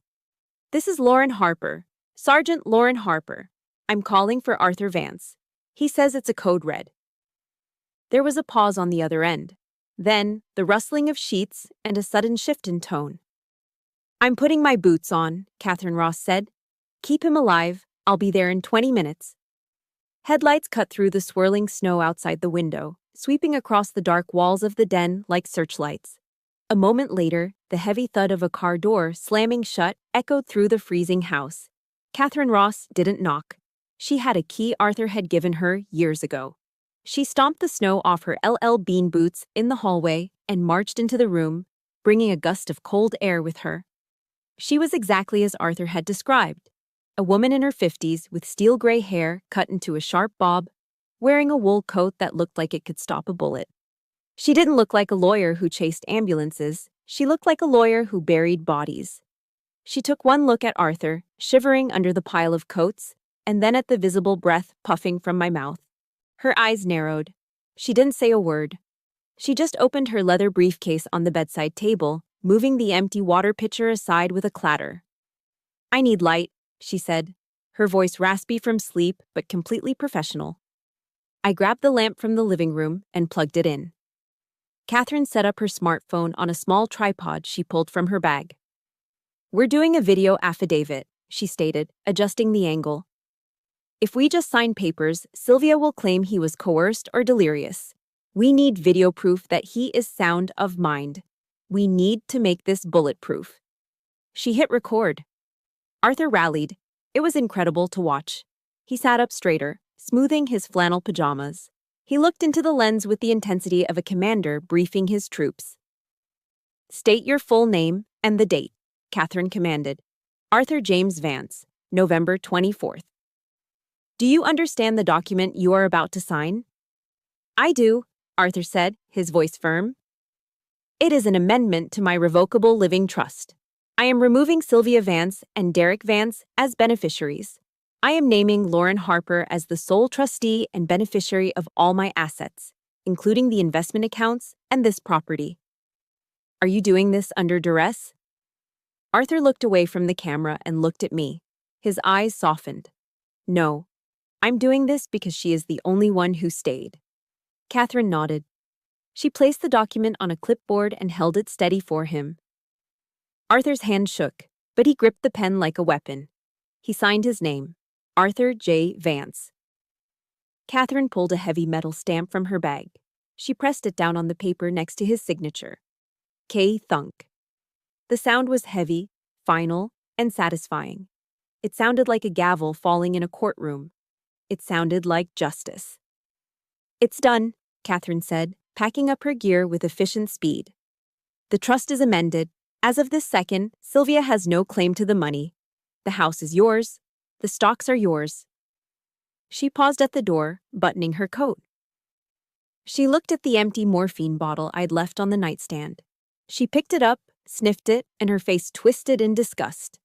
"This is Lauren Harper, Sergeant Lauren Harper. I'm calling for Arthur Vance. He says it's a code red." There was a pause on the other end. Then, the rustling of sheets and a sudden shift in tone. "I'm putting my boots on," Catherine Ross said. "Keep him alive. I'll be there in 20 minutes. Headlights cut through the swirling snow outside the window, sweeping across the dark walls of the den like searchlights. A moment later, the heavy thud of a car door slamming shut echoed through the freezing house. Catherine Ross didn't knock. She had a key Arthur had given her years ago. She stomped the snow off her LL Bean boots in the hallway and marched into the room, bringing a gust of cold air with her. She was exactly as Arthur had described. A woman in her 50s with steel gray hair cut into a sharp bob, wearing a wool coat that looked like it could stop a bullet. She didn't look like a lawyer who chased ambulances. She looked like a lawyer who buried bodies. She took one look at Arthur, shivering under the pile of coats, and then at the visible breath puffing from my mouth. Her eyes narrowed. She didn't say a word. She just opened her leather briefcase on the bedside table, moving the empty water pitcher aside with a clatter. "I need light," she said, her voice raspy from sleep but completely professional. I grabbed the lamp from the living room and plugged it in. Catherine set up her smartphone on a small tripod she pulled from her bag. "We're doing a video affidavit," she stated, adjusting the angle. "If we just sign papers, Sylvia will claim he was coerced or delirious. We need video proof that he is sound of mind. We need to make this bulletproof." She hit record. Arthur rallied. It was incredible to watch. He sat up straighter, smoothing his flannel pajamas. He looked into the lens with the intensity of a commander briefing his troops. "State your full name and the date," Catherine commanded. "Arthur James Vance, November 24th. Do you understand the document you are about to sign?" "I do," Arthur said, his voice firm. "It is an amendment to my revocable living trust. I am removing Sylvia Vance and Derek Vance as beneficiaries. I am naming Lauren Harper as the sole trustee and beneficiary of all my assets, including the investment accounts and this property. Are you doing this under duress?" Arthur looked away from the camera and looked at me. His eyes softened. "No. I'm doing this because she is the only one who stayed." Catherine nodded. She placed the document on a clipboard and held it steady for him. Arthur's hand shook, but he gripped the pen like a weapon. He signed his name, Arthur J. Vance. Catherine pulled a heavy metal stamp from her bag. She pressed it down on the paper next to his signature. K-thunk. The sound was heavy, final, and satisfying. It sounded like a gavel falling in a courtroom. It sounded like justice. "It's done," Catherine said, packing up her gear with efficient speed. "The trust is amended. As of this second, Sylvia has no claim to the money. The house is yours. The stocks are yours." She paused at the door, buttoning her coat. She looked at the empty morphine bottle I'd left on the nightstand. She picked it up, sniffed it, and her face twisted in disgust.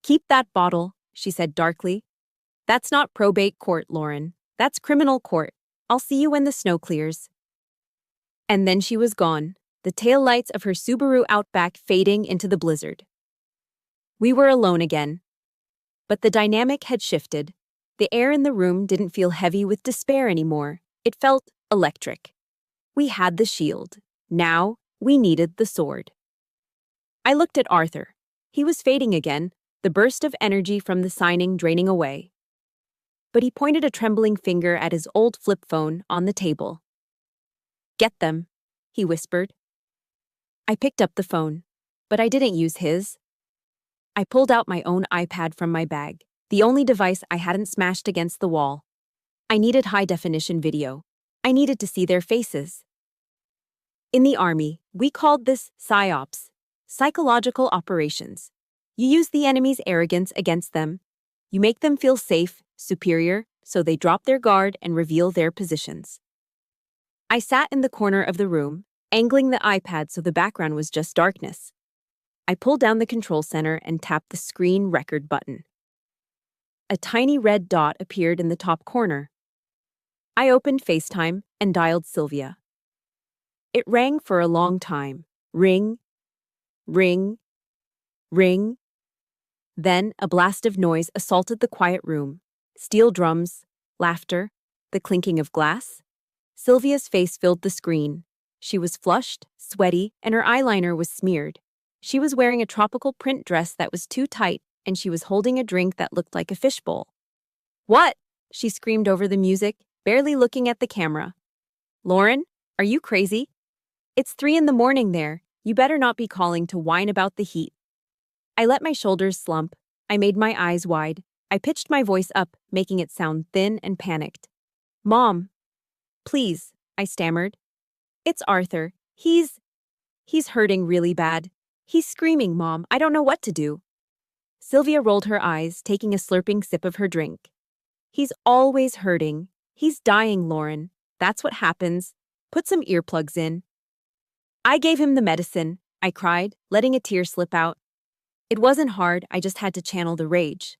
"Keep that bottle," she said darkly. "That's not probate court, Lauren. That's criminal court. I'll see you when the snow clears." And then she was gone, the taillights of her Subaru Outback fading into the blizzard. We were alone again. But the dynamic had shifted. The air in the room didn't feel heavy with despair anymore. It felt electric. We had the shield. Now, we needed the sword. I looked at Arthur. He was fading again, the burst of energy from the signing draining away. But he pointed a trembling finger at his old flip phone on the table. Get them, he whispered. I picked up the phone, but I didn't use his. I pulled out my own iPad from my bag, the only device I hadn't smashed against the wall. I needed high-definition video. I needed to see their faces. In the Army, we called this PSYOPs, psychological operations. You use the enemy's arrogance against them. You make them feel safe, superior, so they drop their guard and reveal their positions. I sat in the corner of the room, angling the iPad so the background was just darkness. I pulled down the control center and tapped the screen record button. A tiny red dot appeared in the top corner. I opened FaceTime and dialed Sylvia. It rang for a long time. Ring, ring, ring. Then a blast of noise assaulted the quiet room. Steel drums, laughter, the clinking of glass. Sylvia's face filled the screen. She was flushed, sweaty, and her eyeliner was smeared. She was wearing a tropical print dress that was too tight, and she was holding a drink that looked like a fishbowl. "What?" she screamed over the music, barely looking at the camera. "Lauren, are you crazy? It's 3 a.m. there. You better not be calling to whine about the heat." I let my shoulders slump. I made my eyes wide. I pitched my voice up, making it sound thin and panicked. "Mom, please," I stammered. "It's Arthur. He's hurting really bad. He's screaming, Mom. I don't know what to do." Sylvia rolled her eyes, taking a slurping sip of her drink. "He's always hurting. He's dying, Lauren. That's what happens. Put some earplugs in." "I gave him the medicine," I cried, letting a tear slip out. It wasn't hard, I just had to channel the rage.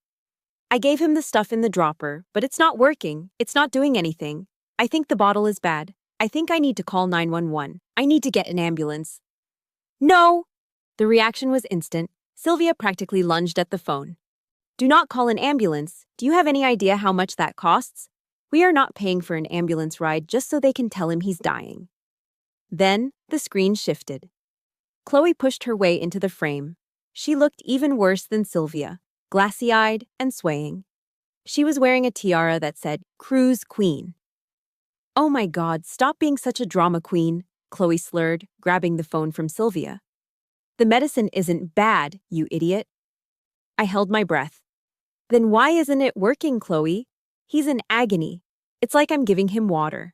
"I gave him the stuff in the dropper, but it's not working. It's not doing anything. I think the bottle is bad. I think I need to call 911. I need to get an ambulance." "No!" The reaction was instant. Sylvia practically lunged at the phone. "Do not call an ambulance. Do you have any idea how much that costs? We are not paying for an ambulance ride just so they can tell him he's dying." Then, the screen shifted. Chloe pushed her way into the frame. She looked even worse than Sylvia, glassy-eyed and swaying. She was wearing a tiara that said, "Cruise Queen." "Oh my God, stop being such a drama queen," Chloe slurred, grabbing the phone from Sylvia. "The medicine isn't bad, you idiot." I held my breath. "Then why isn't it working, Chloe? He's in agony. It's like I'm giving him water."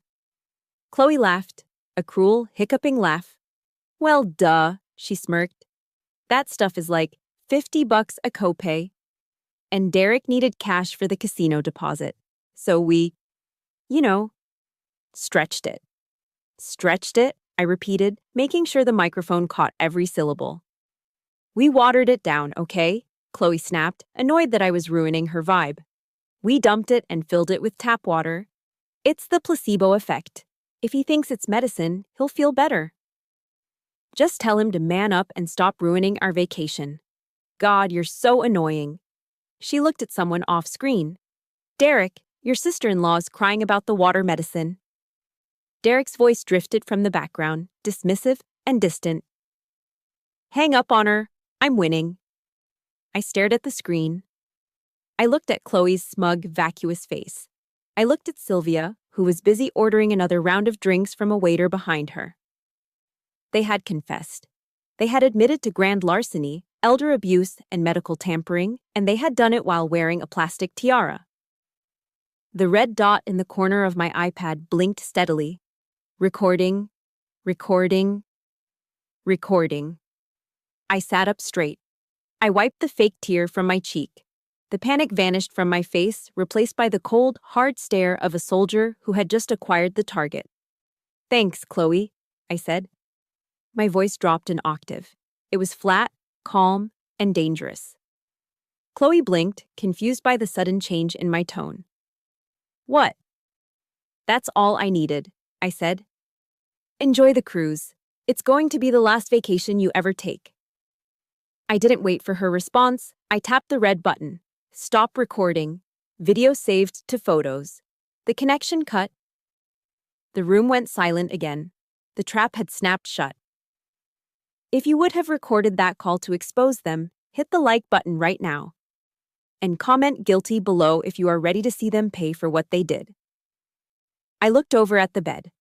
Chloe laughed, a cruel, hiccuping laugh. "Well, duh," she smirked. "That stuff is like $50 a copay. And Derek needed cash for the casino deposit. So we, stretched it." "Stretched it?" I repeated, making sure the microphone caught every syllable. "We watered it down, okay?" Chloe snapped, annoyed that I was ruining her vibe. "We dumped it and filled it with tap water. It's the placebo effect. If he thinks it's medicine, he'll feel better. Just tell him to man up and stop ruining our vacation. God, you're so annoying." She looked at someone off-screen. "Derek, your sister-in-law's crying about the water medicine." Derek's voice drifted from the background, dismissive and distant. "Hang up on her. I'm winning." I stared at the screen. I looked at Chloe's smug, vacuous face. I looked at Sylvia, who was busy ordering another round of drinks from a waiter behind her. They had confessed. They had admitted to grand larceny, elder abuse, and medical tampering, and they had done it while wearing a plastic tiara. The red dot in the corner of my iPad blinked steadily. Recording, recording, recording. I sat up straight. I wiped the fake tear from my cheek. The panic vanished from my face, replaced by the cold, hard stare of a soldier who had just acquired the target. "Thanks, Chloe," I said. My voice dropped an octave. It was flat, calm, and dangerous. Chloe blinked, confused by the sudden change in my tone. "What?" "That's all I needed," I said. "Enjoy the cruise. It's going to be the last vacation you ever take." I didn't wait for her response. I tapped the red button. Stop recording. Video saved to photos. The connection cut. The room went silent again. The trap had snapped shut. If you would have recorded that call to expose them, hit the like button right now. And comment guilty below if you are ready to see them pay for what they did. I looked over at the bed.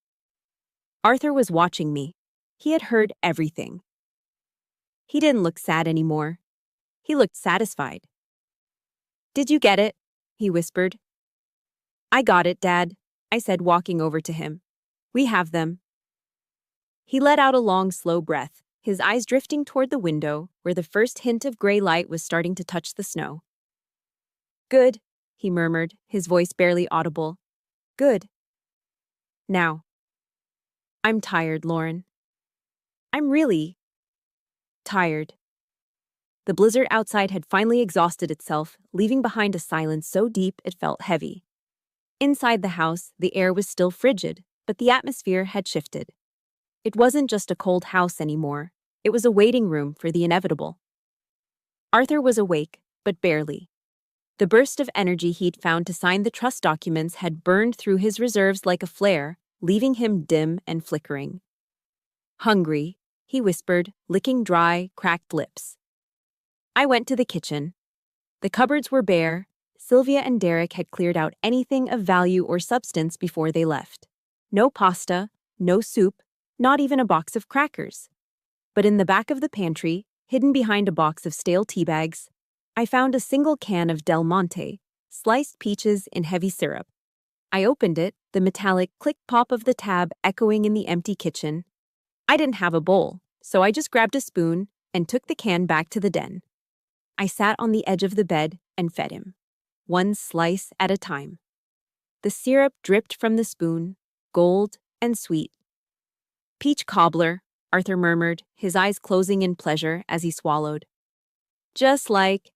Arthur was watching me. He had heard everything. He didn't look sad anymore. He looked satisfied. "Did you get it?" he whispered. "I got it, Dad," I said, walking over to him. "We have them." He let out a long, slow breath, his eyes drifting toward the window where the first hint of gray light was starting to touch the snow. "Good," he murmured, his voice barely audible. "Good. Now." "I'm tired, Lauren. I'm really tired." The blizzard outside had finally exhausted itself, leaving behind a silence so deep it felt heavy. Inside the house, the air was still frigid, but the atmosphere had shifted. It wasn't just a cold house anymore. It was a waiting room for the inevitable. Arthur was awake, but barely. The burst of energy he'd found to sign the trust documents had burned through his reserves like a flare, leaving him dim and flickering. "Hungry," he whispered, licking dry, cracked lips. I went to the kitchen. The cupboards were bare. Sylvia and Derek had cleared out anything of value or substance before they left. No pasta, no soup, not even a box of crackers. But in the back of the pantry, hidden behind a box of stale tea bags, I found a single can of Del Monte, sliced peaches in heavy syrup. I opened it, the metallic click-pop of the tab echoing in the empty kitchen. I didn't have a bowl, so I just grabbed a spoon and took the can back to the den. I sat on the edge of the bed and fed him, one slice at a time. The syrup dripped from the spoon, gold and sweet. "Peach cobbler," Arthur murmured, his eyes closing in pleasure as he swallowed. Just like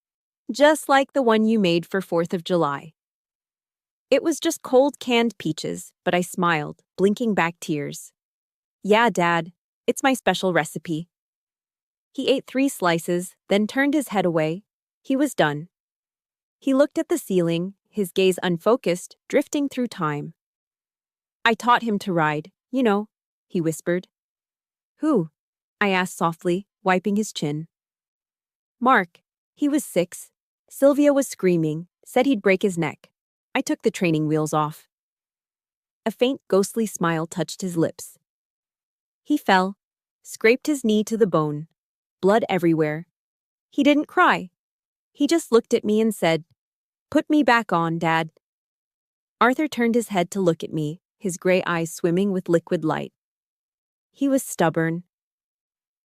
the one you made for 4th of July." It was just cold canned peaches, but I smiled, blinking back tears. "Yeah, Dad, it's my special recipe." He ate 3 slices, then turned his head away. He was done. He looked at the ceiling, his gaze unfocused, drifting through time. "I taught him to ride, you know," he whispered. "Who?" I asked softly, wiping his chin. "Mark. He was 6. Sylvia was screaming, said he'd break his neck. I took the training wheels off." A faint, ghostly smile touched his lips. He fell, scraped his knee to the bone, blood everywhere. He didn't cry. He just looked at me and said, "Put me back on, Dad." Arthur turned his head to look at me, his gray eyes swimming with liquid light. He was stubborn.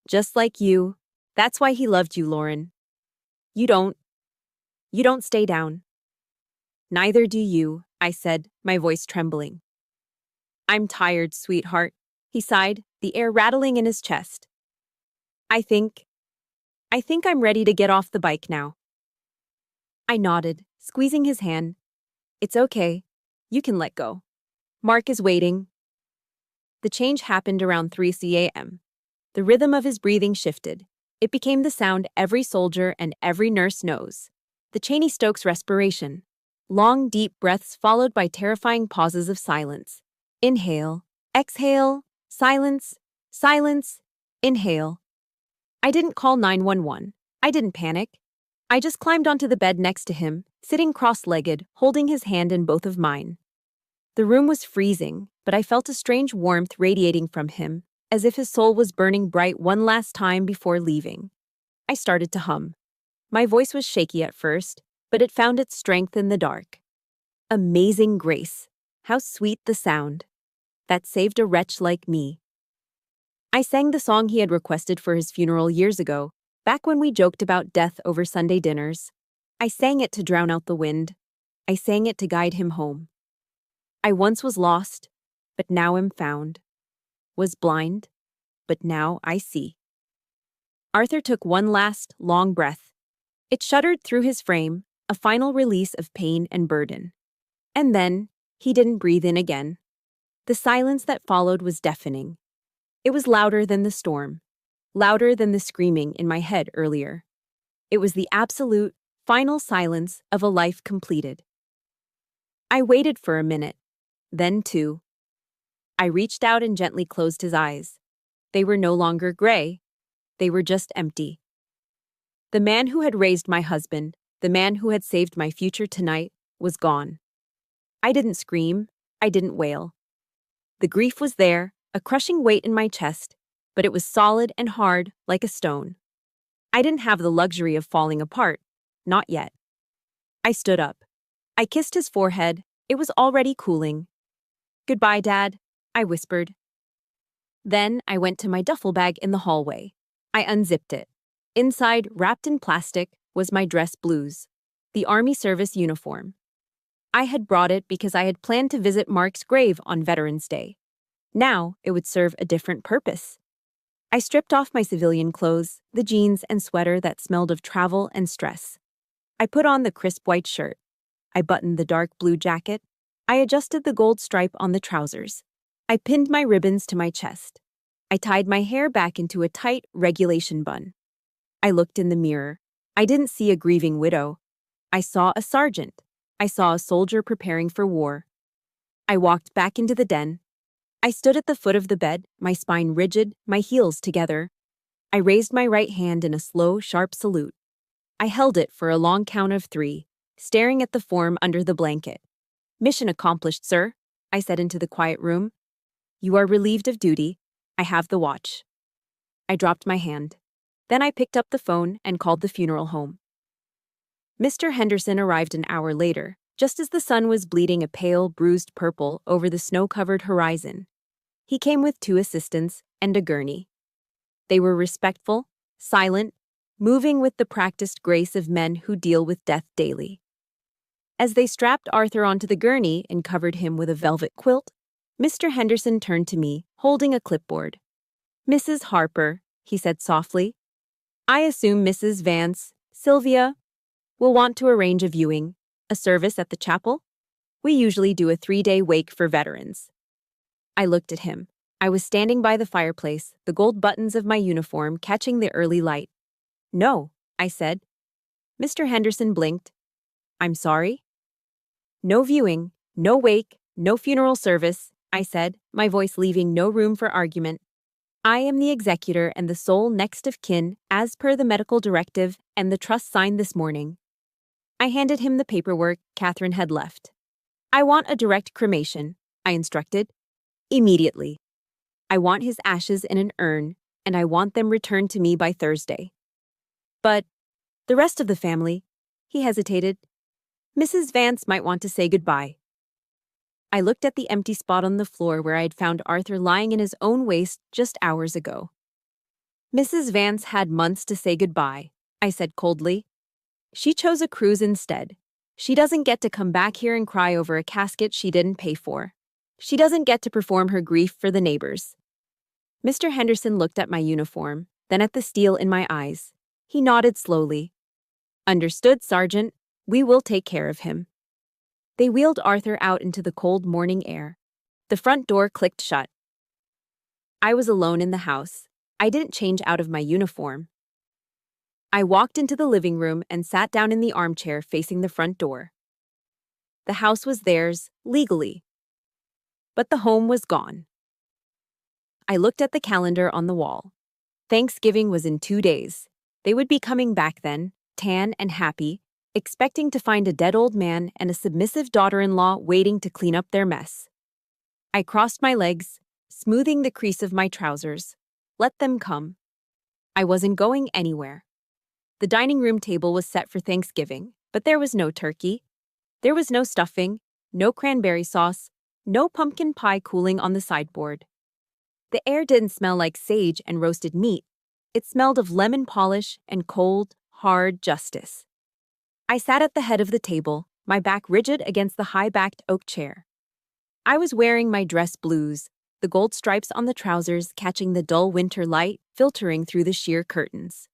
"Just like you. That's why he loved you, Lauren. You don't stay down." "Neither do you," I said, my voice trembling. "I'm tired, sweetheart," he sighed, the air rattling in his chest. I think I'm ready to get off the bike now." I nodded, squeezing his hand. "It's okay. You can let go. Mark is waiting." The change happened around 3 a.m. The rhythm of his breathing shifted. It became the sound every soldier and every nurse knows. The Cheney-Stokes respiration. Long, deep breaths followed by terrifying pauses of silence. Inhale, exhale, silence, silence, inhale. I didn't call 911. I didn't panic. I just climbed onto the bed next to him, sitting cross-legged, holding his hand in both of mine. The room was freezing, but I felt a strange warmth radiating from him, as if his soul was burning bright one last time before leaving. I started to hum. My voice was shaky at first, but it found its strength in the dark. Amazing grace. How sweet the sound. That saved a wretch like me. I sang the song he had requested for his funeral years ago, back when we joked about death over Sunday dinners. I sang it to drown out the wind. I sang it to guide him home. I once was lost, but now am found. Was blind, but now I see. Arthur took one last, long breath. It shuddered through his frame, a final release of pain and burden. And then, he didn't breathe in again. The silence that followed was deafening. It was louder than the storm, louder than the screaming in my head earlier. It was the absolute, final silence of a life completed. I waited for a minute, then 2. I reached out and gently closed his eyes. They were no longer gray. They were just empty. The man who had raised my husband, the man who had saved my future tonight, was gone. I didn't scream. I didn't wail. The grief was there, a crushing weight in my chest, but it was solid and hard like a stone. I didn't have the luxury of falling apart. Not yet. I stood up. I kissed his forehead. It was already cooling. "Goodbye, Dad," I whispered. Then I went to my duffel bag in the hallway. I unzipped it. Inside, wrapped in plastic, was my dress blues, the Army service uniform. I had brought it because I had planned to visit Mark's grave on Veterans Day. Now it would serve a different purpose. I stripped off my civilian clothes, the jeans and sweater that smelled of travel and stress. I put on the crisp white shirt. I buttoned the dark blue jacket. I adjusted the gold stripe on the trousers. I pinned my ribbons to my chest. I tied my hair back into a tight regulation bun. I looked in the mirror. I didn't see a grieving widow. I saw a sergeant. I saw a soldier preparing for war. I walked back into the den. I stood at the foot of the bed, my spine rigid, my heels together. I raised my right hand in a slow, sharp salute. I held it for a long count of 3, staring at the form under the blanket. "Mission accomplished, sir," I said into the quiet room. "You are relieved of duty. I have the watch." I dropped my hand. Then I picked up the phone and called the funeral home. Mr. Henderson arrived an hour later, just as the sun was bleeding a pale, bruised purple over the snow-covered horizon. He came with 2 assistants and a gurney. They were respectful, silent, moving with the practiced grace of men who deal with death daily. As they strapped Arthur onto the gurney and covered him with a velvet quilt, Mr. Henderson turned to me, holding a clipboard. "Mrs. Harper," he said softly, "I assume Mrs. Vance, Sylvia, will want to arrange a viewing, a service at the chapel? We usually do a 3-day wake for veterans." I looked at him. I was standing by the fireplace, the gold buttons of my uniform catching the early light. "No," I said. Mr. Henderson blinked. "I'm sorry?" "No viewing, no wake, no funeral service," I said, my voice leaving no room for argument. "I am the executor and the sole next of kin as per the medical directive and the trust signed this morning." I handed him the paperwork Catherine had left. "I want a direct cremation," I instructed. "Immediately. I want his ashes in an urn, and I want them returned to me by Thursday." "But the rest of the family," he hesitated. "Mrs. Vance might want to say goodbye." I looked at the empty spot on the floor where I had found Arthur lying in his own waste just hours ago. "Mrs. Vance had months to say goodbye," I said coldly. "She chose a cruise instead. She doesn't get to come back here and cry over a casket she didn't pay for. She doesn't get to perform her grief for the neighbors." Mr. Henderson looked at my uniform, then at the steel in my eyes. He nodded slowly. "Understood, Sergeant. We will take care of him." They wheeled Arthur out into the cold morning air. The front door clicked shut. I was alone in the house. I didn't change out of my uniform. I walked into the living room and sat down in the armchair facing the front door. The house was theirs, legally. But the home was gone. I looked at the calendar on the wall. Thanksgiving was in 2 days. They would be coming back then, tan and happy, expecting to find a dead old man and a submissive daughter-in-law waiting to clean up their mess. I crossed my legs, smoothing the crease of my trousers. Let them come. I wasn't going anywhere. The dining room table was set for Thanksgiving, but there was no turkey. There was no stuffing, no cranberry sauce, no pumpkin pie cooling on the sideboard. The air didn't smell like sage and roasted meat. It smelled of lemon polish and cold, hard justice. I sat at the head of the table, my back rigid against the high-backed oak chair. I was wearing my dress blues, the gold stripes on the trousers catching the dull winter light filtering through the sheer curtains.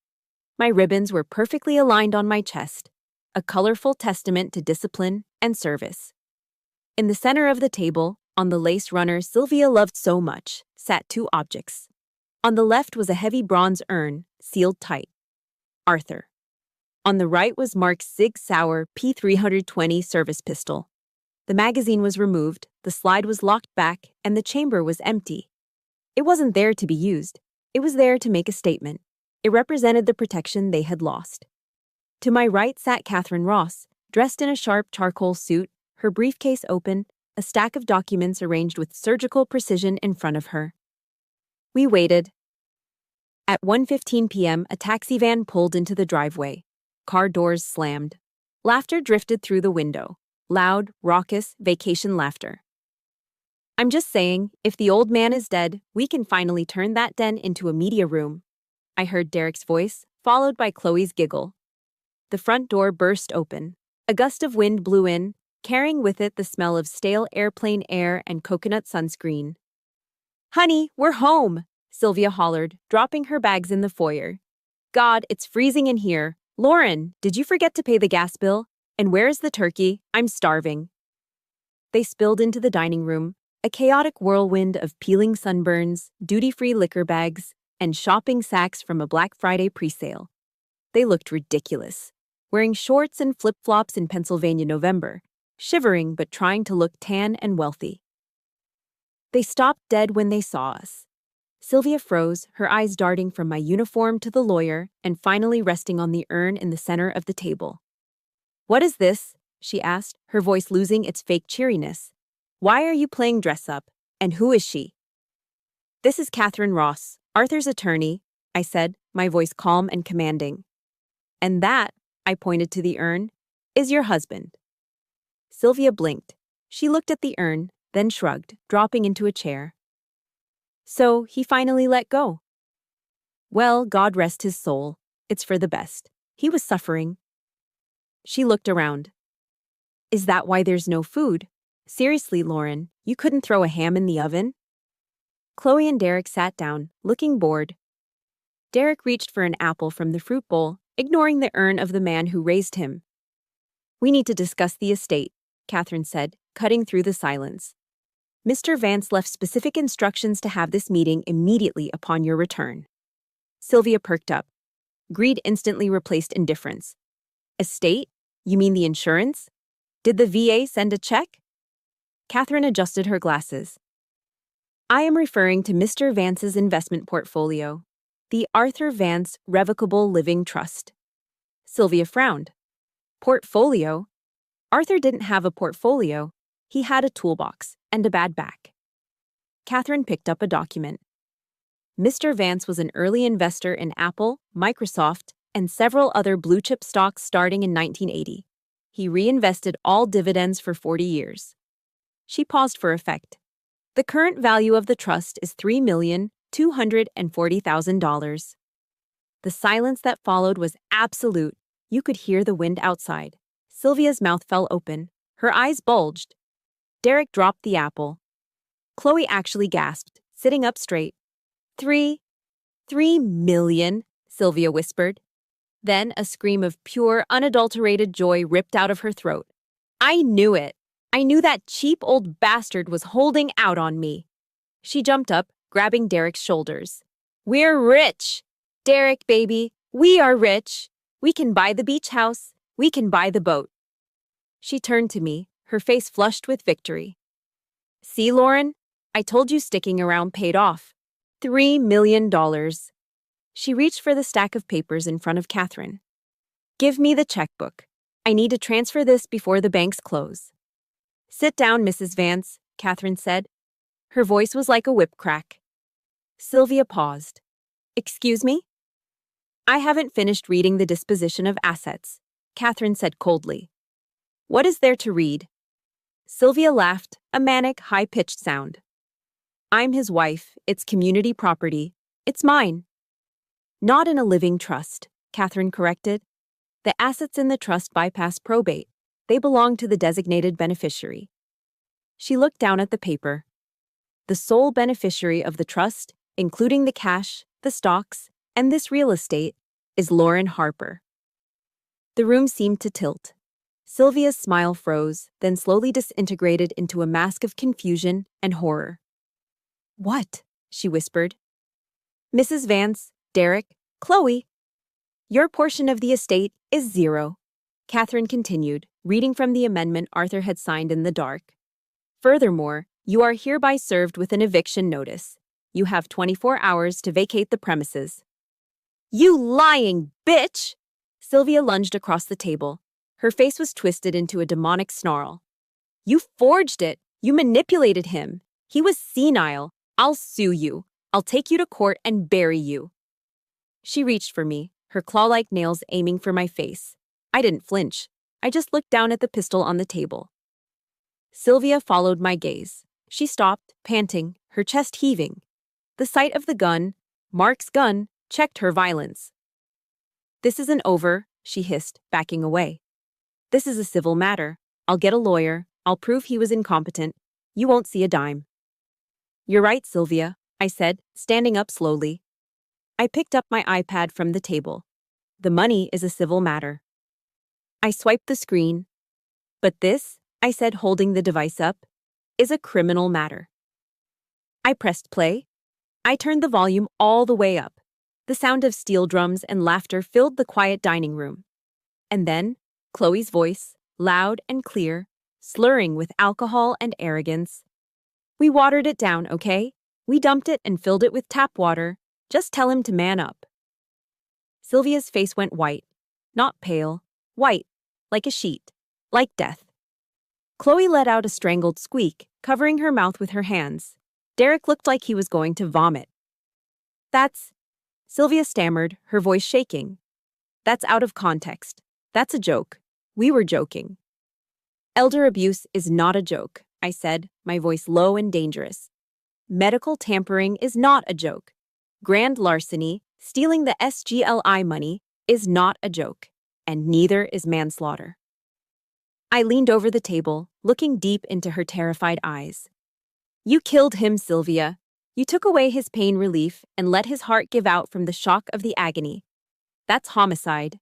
My ribbons were perfectly aligned on my chest, a colorful testament to discipline and service. In the center of the table, on the lace runner Sylvia loved so much, sat 2 objects. On the left was a heavy bronze urn, sealed tight. Arthur. On the right was Mark's Sig Sauer P320 service pistol. The magazine was removed, the slide was locked back, and the chamber was empty. It wasn't there to be used. It was there to make a statement. It represented the protection they had lost. To my right sat Catherine Ross, dressed in a sharp charcoal suit, her briefcase open, a stack of documents arranged with surgical precision in front of her. We waited. At 1:15 p.m., a taxi van pulled into the driveway. Car doors slammed. Laughter drifted through the window. Loud, raucous, vacation laughter. I'm just saying, if the old man is dead, we can finally turn that den into a media room. I heard Derek's voice, followed by Chloe's giggle. The front door burst open. A gust of wind blew in, carrying with it the smell of stale airplane air and coconut sunscreen. "Honey, we're home!" Sylvia hollered, dropping her bags in the foyer. "God, it's freezing in here. Lauren, did you forget to pay the gas bill? And where's the turkey? I'm starving." They spilled into the dining room, a chaotic whirlwind of peeling sunburns, duty-free liquor bags, and shopping sacks from a Black Friday presale. They looked ridiculous, wearing shorts and flip-flops in Pennsylvania November, shivering but trying to look tan and wealthy. They stopped dead when they saw us. Sylvia froze, her eyes darting from my uniform to the lawyer and finally resting on the urn in the center of the table. "What is this?" she asked, her voice losing its fake cheeriness. "Why are you playing dress-up? And who is she?" "This is Catherine Ross, Arthur's attorney," I said, my voice calm and commanding. "And that," I pointed to the urn, "is your husband." Sylvia blinked. She looked at the urn, then shrugged, dropping into a chair. "So he finally let go." "Well, God rest his soul. It's for the best. He was suffering." She looked around. "Is that why there's no food? Seriously, Lauren, you couldn't throw a ham in the oven?" Chloe and Derek sat down, looking bored. Derek reached for an apple from the fruit bowl, ignoring the urn of the man who raised him. "We need to discuss the estate," Catherine said, cutting through the silence. "Mr. Vance left specific instructions to have this meeting immediately upon your return." Sylvia perked up. Greed instantly replaced indifference. "Estate? You mean the insurance? Did the VA send a check?" Catherine adjusted her glasses. "I am referring to Mr. Vance's investment portfolio, the Arthur Vance Revocable Living Trust." Sylvia frowned. "Portfolio? Arthur didn't have a portfolio. He had a toolbox and a bad back." Catherine picked up a document. Mr. Vance was an early investor in Apple, Microsoft, and several other blue-chip stocks starting in 1980. He reinvested all dividends for 40 years. She paused for effect. "The current value of the trust is $3,240,000. The silence that followed was absolute. You could hear the wind outside. Sylvia's mouth fell open. Her eyes bulged. Derek dropped the apple. Chloe actually gasped, sitting up straight. "3 million," Sylvia whispered. Then a scream of pure, unadulterated joy ripped out of her throat. "I knew it! I knew that cheap old bastard was holding out on me." She jumped up, grabbing Derek's shoulders. "We're rich! Derek, baby, we are rich! We can buy the beach house. We can buy the boat." She turned to me, her face flushed with victory. "See, Lauren? I told you sticking around paid off. $3 million. She reached for the stack of papers in front of Catherine. "Give me the checkbook. I need to transfer this before the banks close." "Sit down, Mrs. Vance," Catherine said. Her voice was like a whip crack. Sylvia paused. "Excuse me?" "I haven't finished reading the disposition of assets," Catherine said coldly. "What is there to read?" Sylvia laughed, a manic, high-pitched sound. "I'm his wife. It's community property. It's mine." "Not in a living trust," Catherine corrected. "The assets in the trust bypass probate. They belong to the designated beneficiary." She looked down at the paper. "The sole beneficiary of the trust, including the cash, the stocks, and this real estate, is Lauren Harper." The room seemed to tilt. Sylvia's smile froze, then slowly disintegrated into a mask of confusion and horror. "What?" she whispered. "Mrs. Vance, Derek, Chloe, your portion of the estate is 0. Catherine continued, reading from the amendment Arthur had signed in the dark. "Furthermore, you are hereby served with an eviction notice. You have 24 hours to vacate the premises." "You lying bitch!" Sylvia lunged across the table. Her face was twisted into a demonic snarl. "You forged it! You manipulated him! He was senile! I'll sue you! I'll take you to court and bury you. She reached for me, her claw-like nails aiming for my face. I didn't flinch. I just looked down at the pistol on the table. Sylvia followed my gaze. She stopped, panting, her chest heaving. The sight of the gun, Mark's gun, checked her violence. "This isn't over," she hissed, backing away. "This is a civil matter. I'll get a lawyer. I'll prove he was incompetent. You won't see a dime." "You're right, Sylvia," I said, standing up slowly. I picked up my iPad from the table. "The money is a civil matter." I swiped the screen. "But this," I said, holding the device up, "is a criminal matter." I pressed play. I turned the volume all the way up. The sound of steel drums and laughter filled the quiet dining room. And then, Chloe's voice, loud and clear, slurring with alcohol and arrogance. "We watered it down, okay? We dumped it and filled it with tap water. Just tell him to man up." Sylvia's face went white. Not pale. White. Like a sheet. Like death. Chloe let out a strangled squeak, covering her mouth with her hands. Derek looked like he was going to vomit. "That's..." Sylvia stammered, her voice shaking. "That's out of context. That's a joke. We were joking." "Elder abuse is not a joke," I said, my voice low and dangerous. "Medical tampering is not a joke. Grand larceny, stealing the SGLI money, is not a joke. And neither is manslaughter." I leaned over the table, looking deep into her terrified eyes. "You killed him, Sylvia. You took away his pain relief and let his heart give out from the shock of the agony. That's homicide."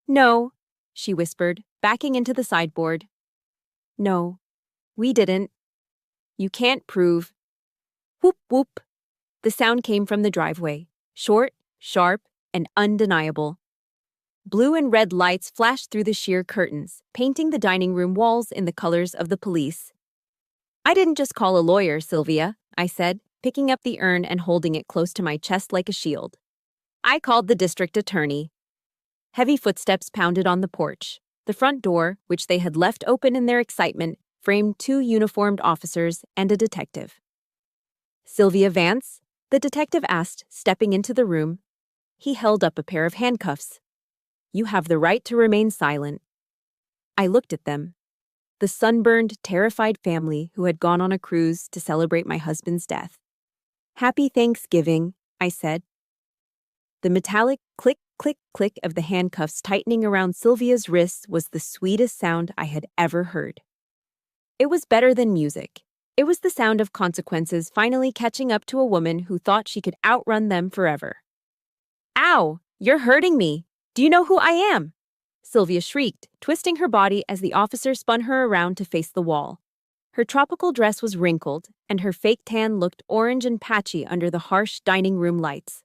"No," she whispered, backing into the sideboard. "No, we didn't. You can't prove." Whoop whoop. The sound came from the driveway, short, sharp, and undeniable. Blue and red lights flashed through the sheer curtains, painting the dining room walls in the colors of the police. "I didn't just call a lawyer, Sylvia," I said, picking up the urn and holding it close to my chest like a shield. "I called the district attorney." Heavy footsteps pounded on the porch. The front door, which they had left open in their excitement, framed 2 uniformed officers and a detective. "Sylvia Vance?" the detective asked, stepping into the room. He held up a pair of handcuffs. "You have the right to remain silent." I looked at them. The sunburned, terrified family who had gone on a cruise to celebrate my husband's death. "Happy Thanksgiving," I said. The metallic click, click, click of the handcuffs tightening around Sylvia's wrists was the sweetest sound I had ever heard. It was better than music. It was the sound of consequences finally catching up to a woman who thought she could outrun them forever. "Ow! You're hurting me! Do you know who I am?" Sylvia shrieked, twisting her body as the officer spun her around to face the wall. Her tropical dress was wrinkled, and her fake tan looked orange and patchy under the harsh dining room lights.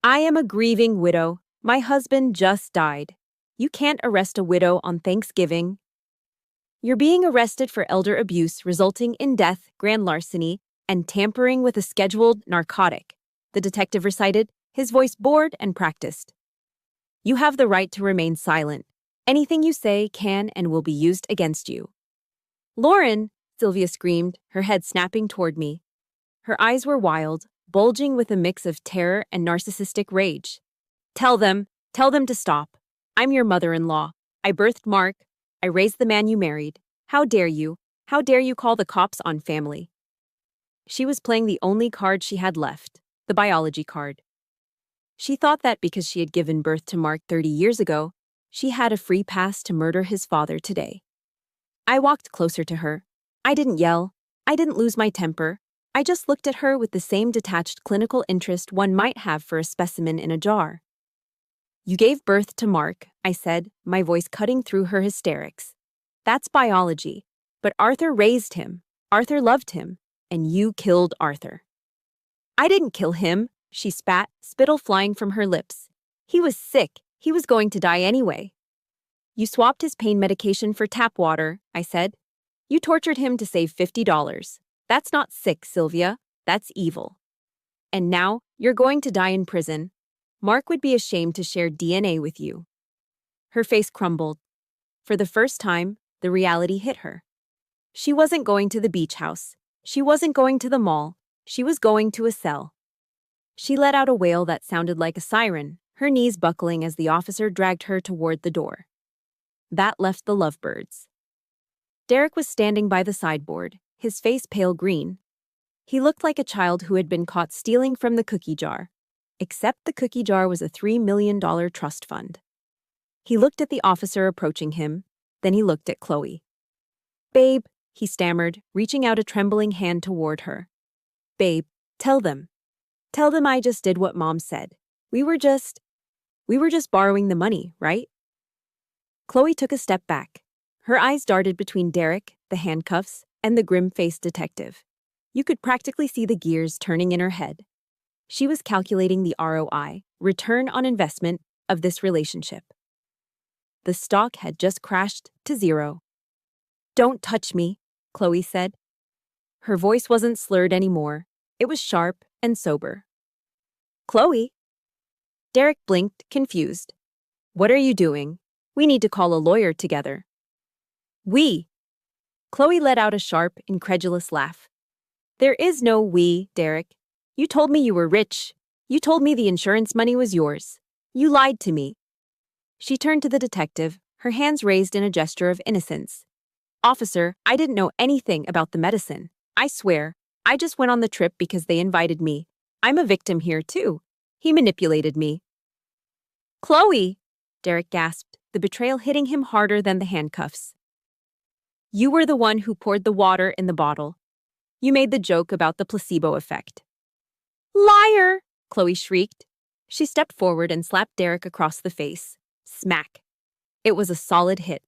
"I am a grieving widow. My husband just died. You can't arrest a widow on Thanksgiving." "You're being arrested for elder abuse resulting in death, grand larceny, and tampering with a scheduled narcotic," the detective recited, his voice bored and practiced. "You have the right to remain silent. Anything you say can and will be used against you." "Lauren!" Sylvia screamed, her head snapping toward me. Her eyes were wild, bulging with a mix of terror and narcissistic rage. Tell them to stop. I'm your mother-in-law. I birthed Mark. I raised the man you married. How dare you? How dare you call the cops on family?" She was playing the only card she had left, the biology card. She thought that because she had given birth to Mark 30 years ago, she had a free pass to murder his father today. I walked closer to her. I didn't yell. I didn't lose my temper. I just looked at her with the same detached clinical interest one might have for a specimen in a jar. "You gave birth to Mark," I said, my voice cutting through her hysterics. "That's biology. But Arthur raised him. Arthur loved him. And you killed Arthur." "I didn't kill him," she spat, spittle flying from her lips. "He was sick. He was going to die anyway." "You swapped his pain medication for tap water," I said. "You tortured him to save $50. That's not sick, Sylvia. That's evil. And now, you're going to die in prison. Mark would be ashamed to share DNA with you." Her face crumbled. For the first time, the reality hit her. She wasn't going to the beach house. She wasn't going to the mall. She was going to a cell. She let out a wail that sounded like a siren, her knees buckling as the officer dragged her toward the door. That left the lovebirds. Derek was standing by the sideboard, his face pale green. He looked like a child who had been caught stealing from the cookie jar, except the cookie jar was a $3 million trust fund. He looked at the officer approaching him, then he looked at Chloe. "Babe," he stammered, reaching out a trembling hand toward her. "Babe, tell them. Tell them I just did what Mom said. We were just borrowing the money, right?" Chloe took a step back. Her eyes darted between Derek, the handcuffs, and the grim-faced detective. You could practically see the gears turning in her head. She was calculating the ROI, return on investment, of this relationship. The stock had just crashed to zero. "Don't touch me," Chloe said. Her voice wasn't slurred anymore. It was sharp and sober. "Chloe?" Derek blinked, confused. "What are you doing? We need to call a lawyer together." "We?" Chloe let out a sharp, incredulous laugh. "There is no we, Derek. You told me you were rich. You told me the insurance money was yours. You lied to me." She turned to the detective, her hands raised in a gesture of innocence. "Officer, I didn't know anything about the medicine. I swear, I just went on the trip because they invited me. I'm a victim here, too. He manipulated me." "Chloe!" Derek gasped, the betrayal hitting him harder than the handcuffs. "You were the one who poured the water in the bottle. You made the joke about the placebo effect." "Liar!" Chloe shrieked. She stepped forward and slapped Derek across the face. Smack. It was a solid hit.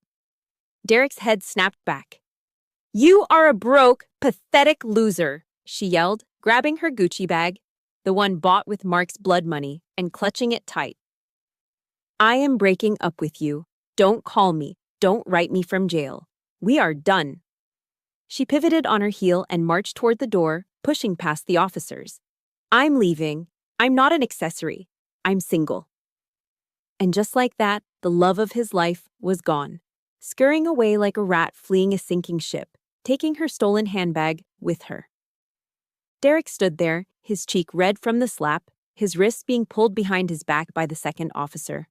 Derek's head snapped back. "You are a broke, pathetic loser," she yelled, grabbing her Gucci bag, the one bought with Mark's blood money, and clutching it tight. "I am breaking up with you. Don't call me. Don't write me from jail. We are done." She pivoted on her heel and marched toward the door, pushing past the officers. "I'm leaving. I'm not an accessory. I'm single." And just like that, the love of his life was gone, scurrying away like a rat fleeing a sinking ship, taking her stolen handbag with her. Derek stood there, his cheek red from the slap, his wrists being pulled behind his back by the second officer.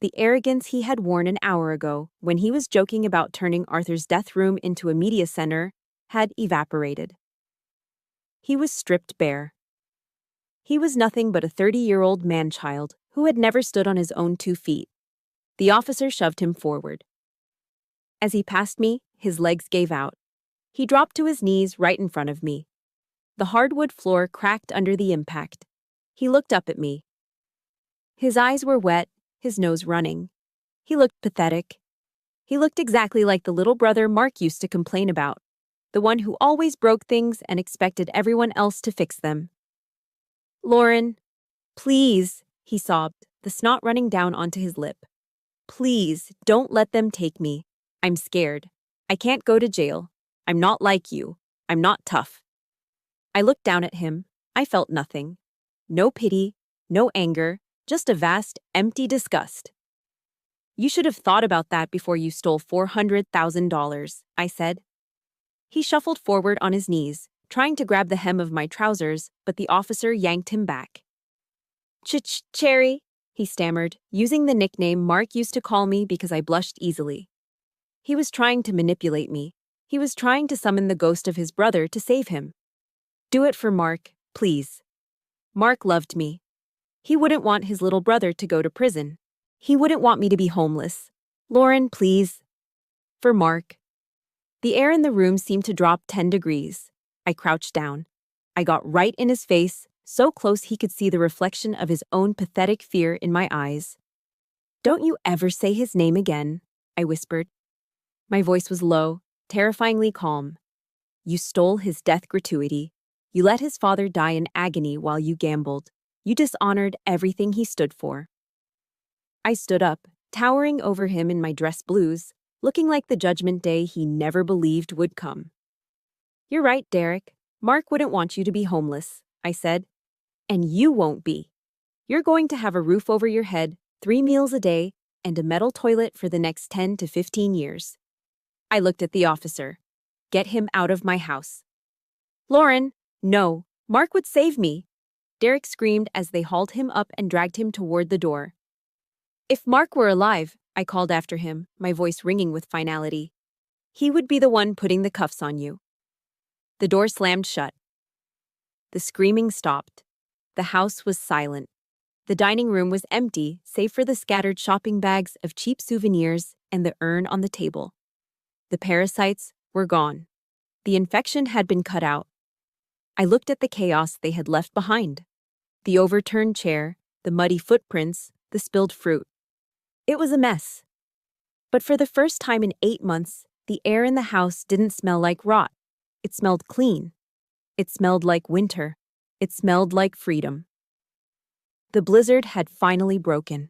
The arrogance he had worn an hour ago, when he was joking about turning Arthur's death room into a media center, had evaporated. He was stripped bare. He was nothing but a 30-year-old man-child who had never stood on his own 2 feet. The officer shoved him forward. As he passed me, his legs gave out. He dropped to his knees right in front of me. The hardwood floor cracked under the impact. He looked up at me. His eyes were wet, his nose running. He looked pathetic. He looked exactly like the little brother Mark used to complain about, the one who always broke things and expected everyone else to fix them. "Lauren, please," he sobbed, the snot running down onto his lip. "Please, don't let them take me. I'm scared. I can't go to jail. I'm not like you. I'm not tough." I looked down at him. I felt nothing. No pity, no anger, just a vast, empty disgust. "You should have thought about that before you stole $400,000, I said. He shuffled forward on his knees, trying to grab the hem of my trousers, but the officer yanked him back. Cherry," he stammered, using the nickname Mark used to call me because I blushed easily. He was trying to manipulate me. He was trying to summon the ghost of his brother to save him. "Do it for Mark, please." Mark loved me. He wouldn't want his little brother to go to prison. He wouldn't want me to be homeless. "Lauren, please." For Mark. The air in the room seemed to drop 10 degrees. I crouched down. I got right in his face, so close he could see the reflection of his own pathetic fear in my eyes. "Don't you ever say his name again," I whispered. My voice was low, terrifyingly calm. "You stole his death gratuity. You let his father die in agony while you gambled. You dishonored everything he stood for." I stood up, towering over him in my dress blues, looking like the judgment day he never believed would come. "You're right, Derek. Mark wouldn't want you to be homeless," I said. "And you won't be. You're going to have a roof over your head, 3 meals a day, and a metal toilet for the next 10 to 15 years. I looked at the officer. "Get him out of my house." "Lauren, no, Mark would save me, Derek screamed as they hauled him up and dragged him toward the door. If Mark were alive, I called after him, my voice ringing with finality. He would be the one putting the cuffs on you. The door slammed shut. The screaming stopped. The house was silent. The dining room was empty, save for the scattered shopping bags of cheap souvenirs and the urn on the table. The parasites were gone. The infection had been cut out. I looked at the chaos they had left behind. The overturned chair, the muddy footprints, the spilled fruit. It was a mess. But for the first time in 8 months, the air in the house didn't smell like rot. It smelled clean. It smelled like winter. It smelled like freedom. The blizzard had finally broken.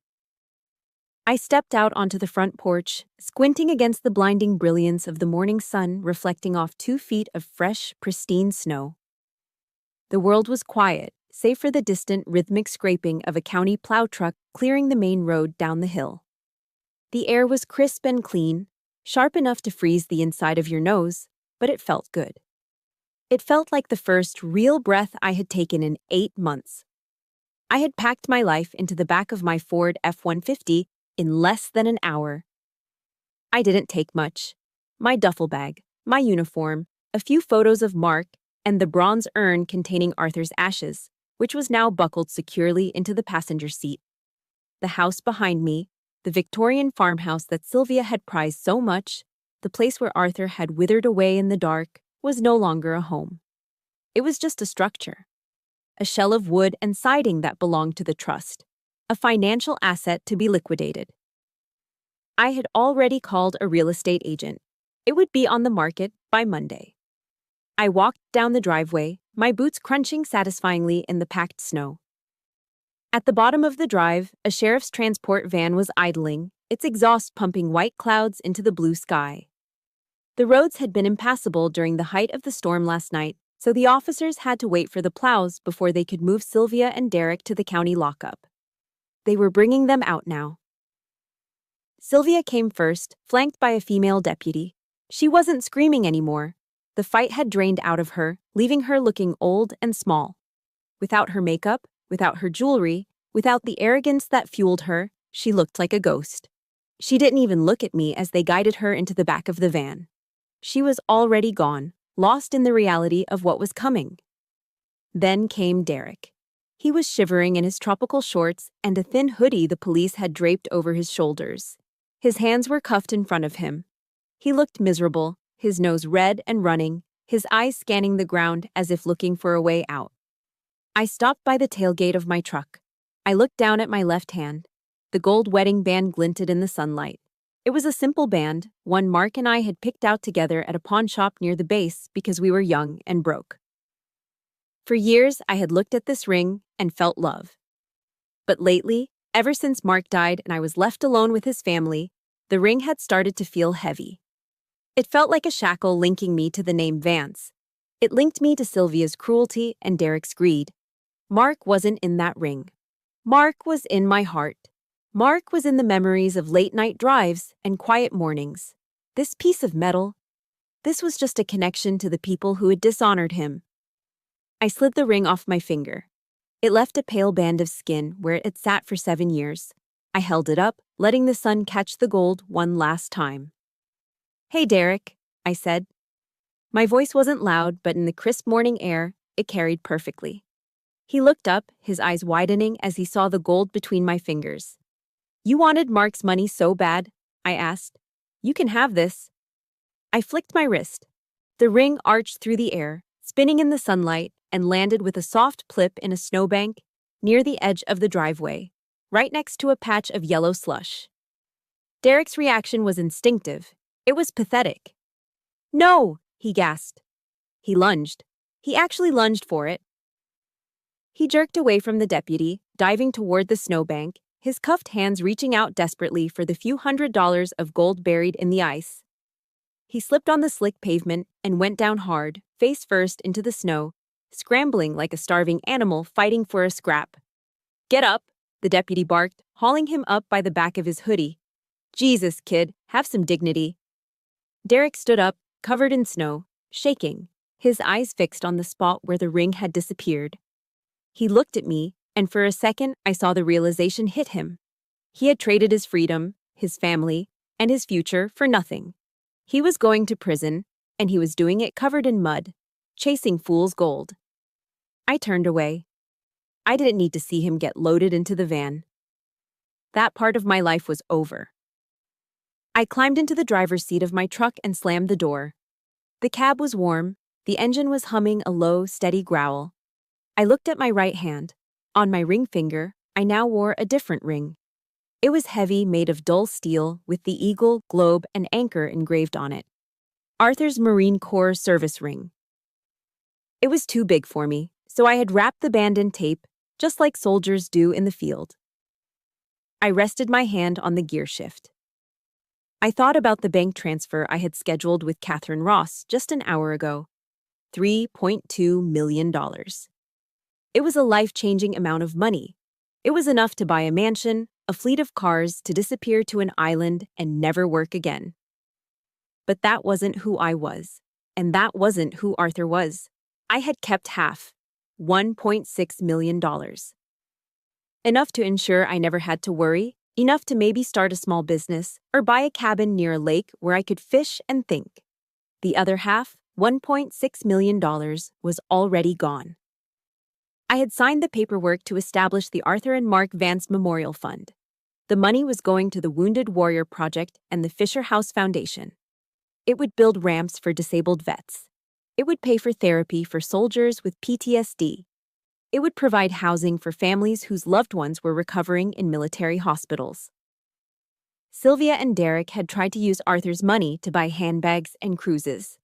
I stepped out onto the front porch, squinting against the blinding brilliance of the morning sun reflecting off 2 feet of fresh, pristine snow. The world was quiet, save for the distant rhythmic scraping of a county plow truck clearing the main road down the hill. The air was crisp and clean, sharp enough to freeze the inside of your nose, but it felt good. It felt like the first real breath I had taken in 8 months. I had packed my life into the back of my Ford F-150 in less than an hour. I didn't take much. My duffel bag, my uniform, a few photos of Mark, and the bronze urn containing Arthur's ashes, which was now buckled securely into the passenger seat. The house behind me, the Victorian farmhouse that Sylvia had prized so much, the place where Arthur had withered away in the dark, was no longer a home. It was just a structure. A shell of wood and siding that belonged to the trust, a financial asset to be liquidated. I had already called a real estate agent. It would be on the market by Monday. I walked down the driveway, my boots crunching satisfyingly in the packed snow. At the bottom of the drive, a sheriff's transport van was idling, its exhaust pumping white clouds into the blue sky. The roads had been impassable during the height of the storm last night, so the officers had to wait for the plows before they could move Sylvia and Derek to the county lockup. They were bringing them out now. Sylvia came first, flanked by a female deputy. She wasn't screaming anymore. The fight had drained out of her, leaving her looking old and small. Without her makeup, without her jewelry, without the arrogance that fueled her, she looked like a ghost. She didn't even look at me as they guided her into the back of the van. She was already gone, lost in the reality of what was coming. Then came Derek. He was shivering in his tropical shorts and a thin hoodie the police had draped over his shoulders. His hands were cuffed in front of him. He looked miserable, his nose red and running, his eyes scanning the ground as if looking for a way out. I stopped by the tailgate of my truck. I looked down at my left hand. The gold wedding band glinted in the sunlight. It was a simple band, one Mark and I had picked out together at a pawn shop near the base because we were young and broke. For years, I had looked at this ring and felt love. But lately, ever since Mark died and I was left alone with his family, the ring had started to feel heavy. It felt like a shackle linking me to the name Vance. It linked me to Sylvia's cruelty and Derek's greed. Mark wasn't in that ring. Mark was in my heart. Mark was in the memories of late-night drives and quiet mornings. This piece of metal, this was just a connection to the people who had dishonored him. I slid the ring off my finger. It left a pale band of skin where it had sat for 7 years. I held it up, letting the sun catch the gold one last time. "Hey, Derek," I said. My voice wasn't loud, but in the crisp morning air, it carried perfectly. He looked up, his eyes widening as he saw the gold between my fingers. "You wanted Mark's money so bad?" I asked. "You can have this." I flicked my wrist. The ring arched through the air, spinning in the sunlight, and landed with a soft plip in a snowbank near the edge of the driveway, right next to a patch of yellow slush. Derek's reaction was instinctive. It was pathetic. "No!" he gasped. He lunged. He actually lunged for it. He jerked away from the deputy, diving toward the snowbank, his cuffed hands reaching out desperately for the few $100s of gold buried in the ice. He slipped on the slick pavement and went down hard, face first into the snow, scrambling like a starving animal fighting for a scrap. "Get up," the deputy barked, hauling him up by the back of his hoodie. "Jesus, kid, have some dignity." Derek stood up, covered in snow, shaking, his eyes fixed on the spot where the ring had disappeared. He looked at me, and for a second I saw the realization hit him. He had traded his freedom, his family, and his future for nothing. He was going to prison, and he was doing it covered in mud, chasing fool's gold. I turned away. I didn't need to see him get loaded into the van. That part of my life was over. I climbed into the driver's seat of my truck and slammed the door. The cab was warm, the engine was humming a low, steady growl. I looked at my right hand. On my ring finger, I now wore a different ring. It was heavy, made of dull steel, with the eagle, globe, and anchor engraved on it. Arthur's Marine Corps service ring. It was too big for me, so I had wrapped the band in tape, just like soldiers do in the field. I rested my hand on the gear shift. I thought about the bank transfer I had scheduled with Catherine Ross just an hour ago. $3.2 million. It was a life-changing amount of money. It was enough to buy a mansion, a fleet of cars, to disappear to an island and never work again. But that wasn't who I was, and that wasn't who Arthur was. I had kept half, $1.6 million. Enough to ensure I never had to worry, enough to maybe start a small business or buy a cabin near a lake where I could fish and think. The other half, $1.6 million, was already gone. I had signed the paperwork to establish the Arthur and Mark Vance Memorial Fund. The money was going to the Wounded Warrior Project and the Fisher House Foundation. It would build ramps for disabled vets. It would pay for therapy for soldiers with PTSD. It would provide housing for families whose loved ones were recovering in military hospitals. Sylvia and Derek had tried to use Arthur's money to buy handbags and cruises.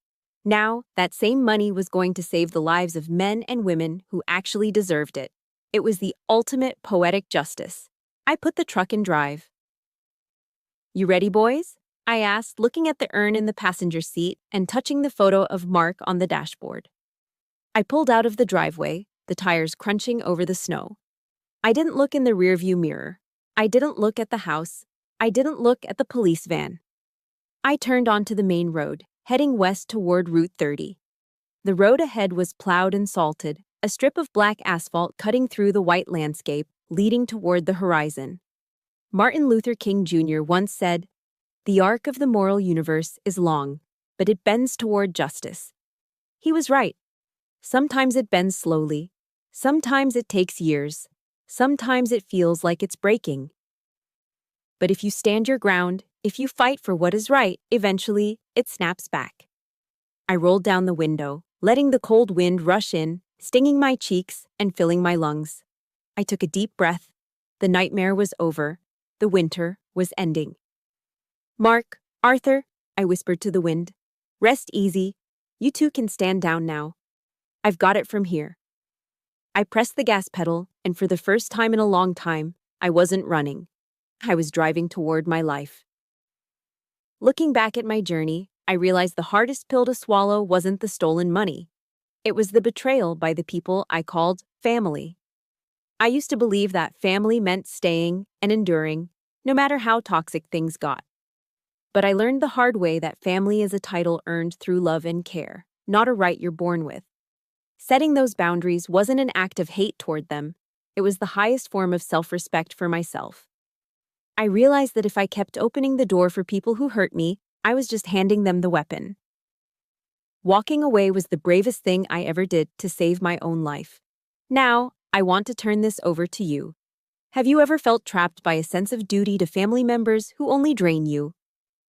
Now, that same money was going to save the lives of men and women who actually deserved it. It was the ultimate poetic justice. I put the truck in drive. "You ready, boys?" I asked, looking at the urn in the passenger seat and touching the photo of Mark on the dashboard. I pulled out of the driveway, the tires crunching over the snow. I didn't look in the rearview mirror. I didn't look at the house. I didn't look at the police van. I turned onto the main road, heading west toward Route 30. The road ahead was plowed and salted, a strip of black asphalt cutting through the white landscape, leading toward the horizon. Martin Luther King Jr. once said, "The arc of the moral universe is long, but it bends toward justice." He was right. Sometimes it bends slowly. Sometimes it takes years. Sometimes it feels like it's breaking. But if you stand your ground, if you fight for what is right, eventually, it snaps back. I rolled down the window, letting the cold wind rush in, stinging my cheeks and filling my lungs. I took a deep breath. The nightmare was over. The winter was ending. "Mark, Arthur," I whispered to the wind. "Rest easy. You two can stand down now. I've got it from here." I pressed the gas pedal, and for the first time in a long time, I wasn't running. I was driving toward my life. Looking back at my journey, I realized the hardest pill to swallow wasn't the stolen money. It was the betrayal by the people I called family. I used to believe that family meant staying and enduring, no matter how toxic things got. But I learned the hard way that family is a title earned through love and care, not a right you're born with. Setting those boundaries wasn't an act of hate toward them. It was the highest form of self-respect for myself. I realized that if I kept opening the door for people who hurt me, I was just handing them the weapon. Walking away was the bravest thing I ever did to save my own life. Now, I want to turn this over to you. Have you ever felt trapped by a sense of duty to family members who only drain you?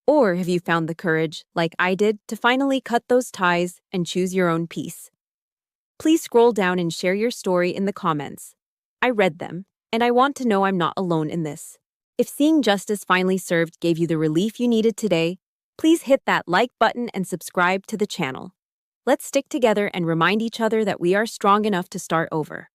Or have you found the courage, like I did, to finally cut those ties and choose your own peace? Please scroll down and share your story in the comments. I read them, and I want to know I'm not alone in this. If seeing justice finally served gave you the relief you needed today, please hit that like button and subscribe to the channel. Let's stick together and remind each other that we are strong enough to start over.